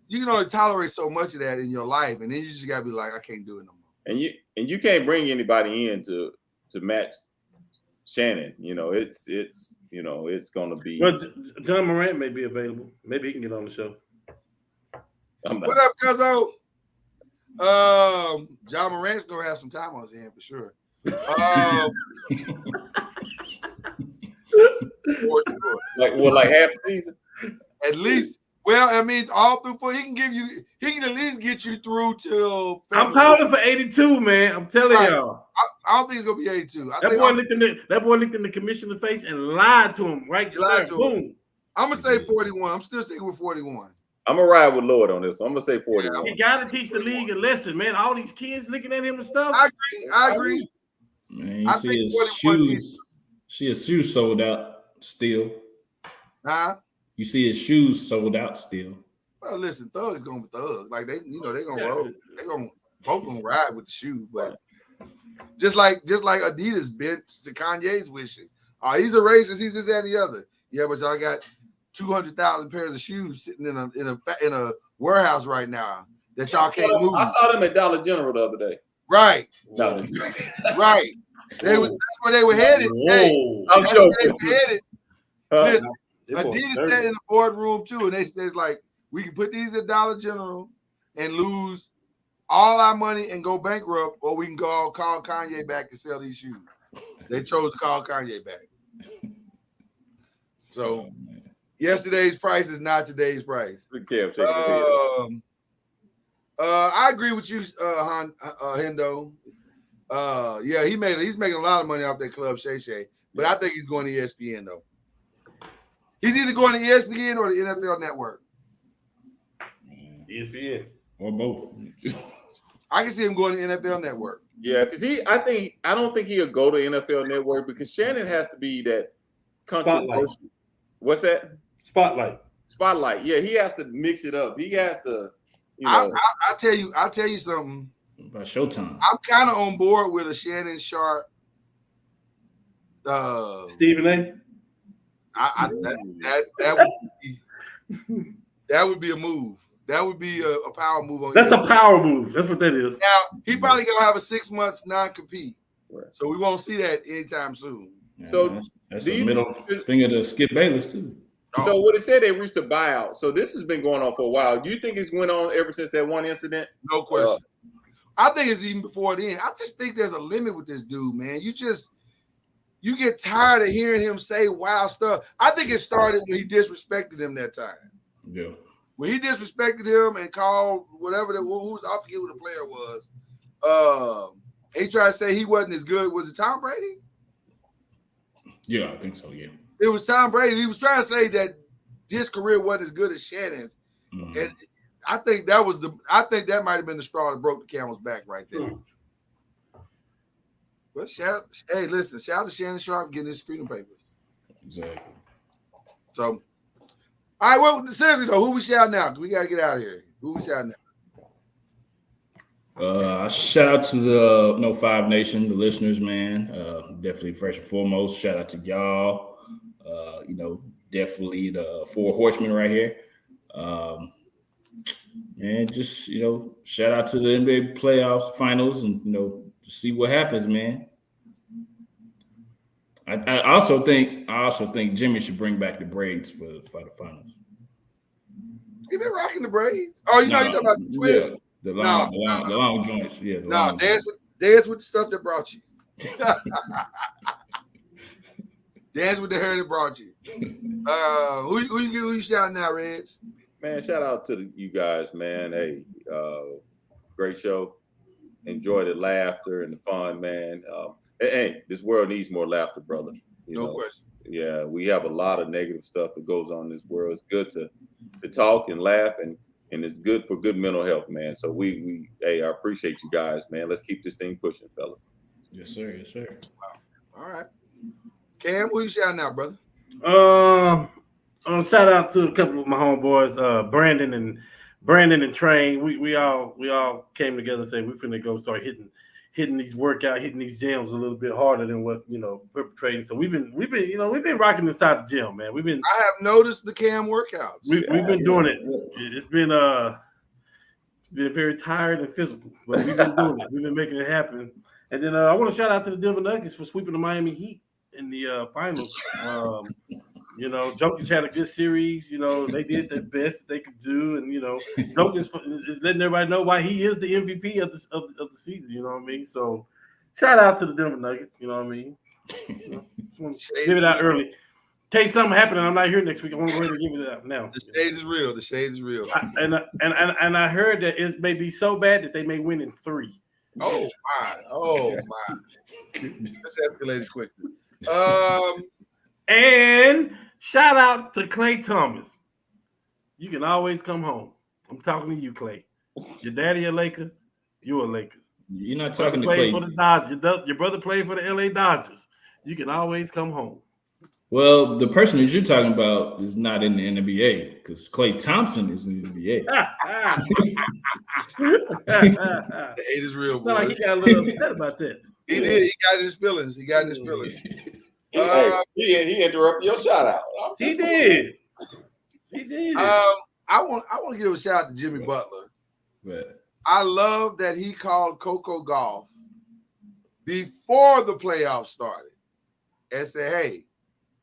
you can only tolerate so much of that in your life, and then you just gotta be like, I can't do it no more. And you can't bring anybody in to match Shannon. You know, it's gonna be. Well, John Morant may be available. Maybe he can get on the show. What up, Cuzzo? John Morant's gonna have some time on his hand for sure. Like half the season? At least. Well, I mean, all through he can at least get you through till I'm calling for 82, man. I'm telling y'all. I don't think it's gonna be 82. That boy looked in the commissioner's face and lied to him right there. Boom. I'm gonna say 41. I'm still sticking with 41. I'm gonna ride with Lord on this one. I'm gonna say 41. You gotta teach the league a lesson, man. All these kids looking at him and stuff. I agree. Man, you see his shoes sold out still. Huh? You see his shoes sold out still. Well, listen, Thug's gonna be Thug. Like they're gonna roll. They're both gonna ride with the shoe, but just like Adidas bent to Kanye's wishes. He's a racist. He's this, that, and the other. Yeah, but y'all got 200,000 pairs of shoes sitting in a warehouse right now that y'all can't move. I saw them at Dollar General the other day. Right. Right. That's where they were headed. Hey, I'm joking. They were headed. Listen, Adidas sat in the boardroom too, and they said like, we can put these at Dollar General and lose all our money and go bankrupt, or we can go call Kanye back and sell these shoes. They chose to call Kanye back. So yesterday's price is not today's price. I agree with you, Hendo. Yeah, he's making a lot of money off that Club Shay Shay, but I think he's going to ESPN though. He's either going to ESPN or the NFL Network. ESPN or both. I can see him going to NFL Network. Yeah, because I don't think he'll go to NFL Network because Shannon has to be that controversial. Spotlight. What's that? Spotlight. Yeah, he has to mix it up. He has to, you know. I'll tell you something. About Showtime. I'm kind of on board with a Shannon Sharp. Stephen A. That would be a move. That would be a power move. That's a power move. That's what that is. Now he probably gonna have a 6 months non-compete, Right. so we won't see that anytime soon. Yeah, So, that's a middle finger to Skip Bayless too. So what it said they reached a buyout. So this has been going on for a while. Do you think it's went on ever since that one incident? No question. I think it's even before then. I just think there's a limit with this dude, man. You get tired of hearing him say wild stuff. I think it started when he disrespected him that time. Yeah. When he disrespected him and called whatever I forget who the player was. He tried to say he wasn't as good. Was it Tom Brady? Yeah, I think so. Yeah. It was Tom Brady. He was trying to say that his career wasn't as good as Shannon's, and I think that might have been the straw that broke the camel's back right there. But shout out to Shannon Sharp getting his Freedom Papers. Exactly. So, all right. Well, seriously though, who we shouting out? We gotta get out of here. Who we shouting out? Shout out to the Five Nation, the listeners, man. Definitely first and foremost, shout out to y'all. Definitely the Four Horsemen right here. And just, shout out to the NBA playoffs finals and, see what happens, man. I also think Jimmy should bring back the braids for the finals. He been rocking the braids. Oh, you talking about the twist? Yeah, the long joints. Yeah. Dance with the stuff that brought you. Dance with the hair that brought you. Who you shouting out, Reds? Man, shout out to you guys, man. Hey, great show. Enjoy the laughter and the fun, man. Hey, this world needs more laughter, brother. No question. Yeah, we have a lot of negative stuff that goes on in this world. It's good to talk and laugh, and it's good for good mental health, man. So I appreciate you guys, man. Let's keep this thing pushing, fellas. Yes, sir. Yes, sir. Wow. All right. Cam, who you shouting out, brother? Shout out to a couple of my homeboys, Brandon and Train. We all came together and said we finna go start hitting these workouts, hitting these gyms a little bit harder than what perpetrating. So we've been rocking inside the gym, man. I have noticed the Cam workouts. We've been doing it. It's been very tired and physical, but we've been doing it. We've been making it happen. And then I want to shout out to the Denver Nuggets for sweeping the Miami Heat in the finals. Jokic had a good series. They did the best they could do, and Jokic is letting everybody know why he is the MVP of the season. You know what I mean? So, shout out to the Denver Nuggets. You know what I mean? Just want to give it out early. In case something happened, and I'm not here next week. I want to go ahead and give it out now. The shade is real. The shade is real. And I heard that it may be so bad that they may win in 3. Oh my! Let's escalate quickly. And shout out to Klay Thomas. You can always come home. I'm talking to you, Klay. Your daddy a Laker, you a Laker. You're not talking to Klay. For the Dodgers. Your brother played for the LA Dodgers. You can always come home. Well, the person that you're talking about is not in the NBA because Klay Thompson is in the NBA. The hate is real, boy. Like he got a little upset about that. He did. He got his feelings. He interrupted your shout out. He did. I want to give a shout out to Jimmy Butler. But I love that he called Coco Gauff before the playoffs started and said, "Hey,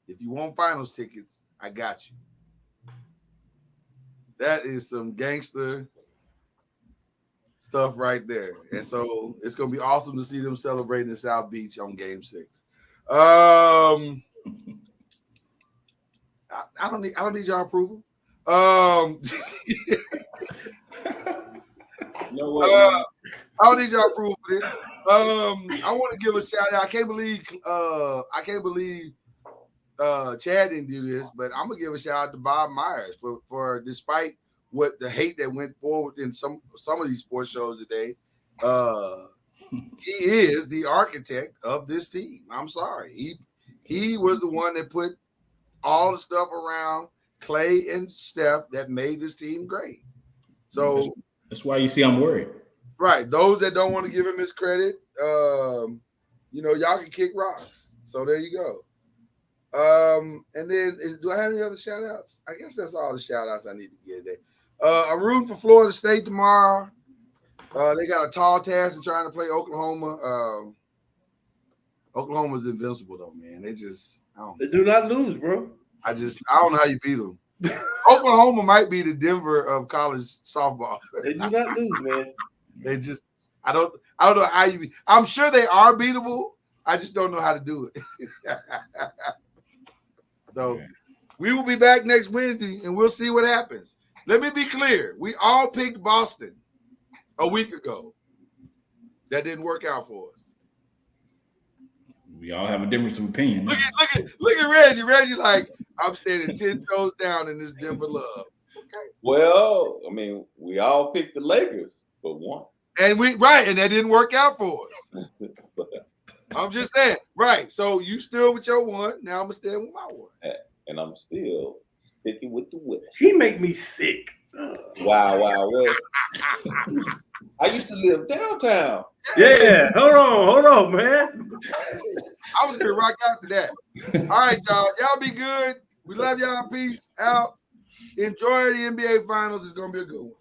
if you want finals tickets, I got you." That is some gangster stuff right there. And so it's going to be awesome to see them celebrating in South Beach on Game 6. I don't need y'all approval. I don't need y'all approval for this. I want to give a shout out. I can't believe Chad didn't do this, but I'm gonna give a shout out to Bob Myers for despite what the hate that went forward in some of these sports shows today, He is the architect of this team. I'm sorry. He was the one that put all the stuff around Clay and Steph that made this team great. So that's why you see I'm worried. Right. Those that don't want to give him his credit, y'all can kick rocks. So there you go. And then do I have any other shout outs? I guess that's all the shout outs I need to get today. I'm rooting for Florida State tomorrow. They got a tall task in trying to play Oklahoma. Oklahoma's invincible though, man. They do not lose, bro. I don't know how you beat them. Oklahoma might be the Denver of college softball. They do not lose, man. I don't know how you I'm sure they are beatable. I just don't know how to do it. So we will be back next Wednesday and we'll see what happens. Let me be clear. We all picked Boston a week ago. That didn't work out for us. We all have a difference of opinion. Look at Reggie. Reggie, like, I'm standing 10 toes down in this Denver love. Okay. Well, I mean, we all picked the Lakers, but one. And and that didn't work out for us. I'm just saying, right. So you still with your one. Now I'm gonna stand with my one. And I'm still sticking with the West. He make me sick. Wow, West. I used to live downtown. Yeah, hold on, man. I was gonna rock out to that. All right, y'all. Y'all be good. We love y'all. Peace out. Enjoy the NBA Finals. It's gonna be a good one.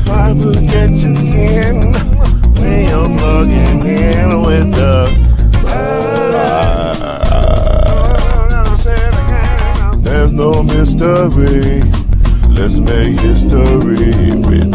I will get you 10 when you're plugging in with the there's no mystery. Let's make history with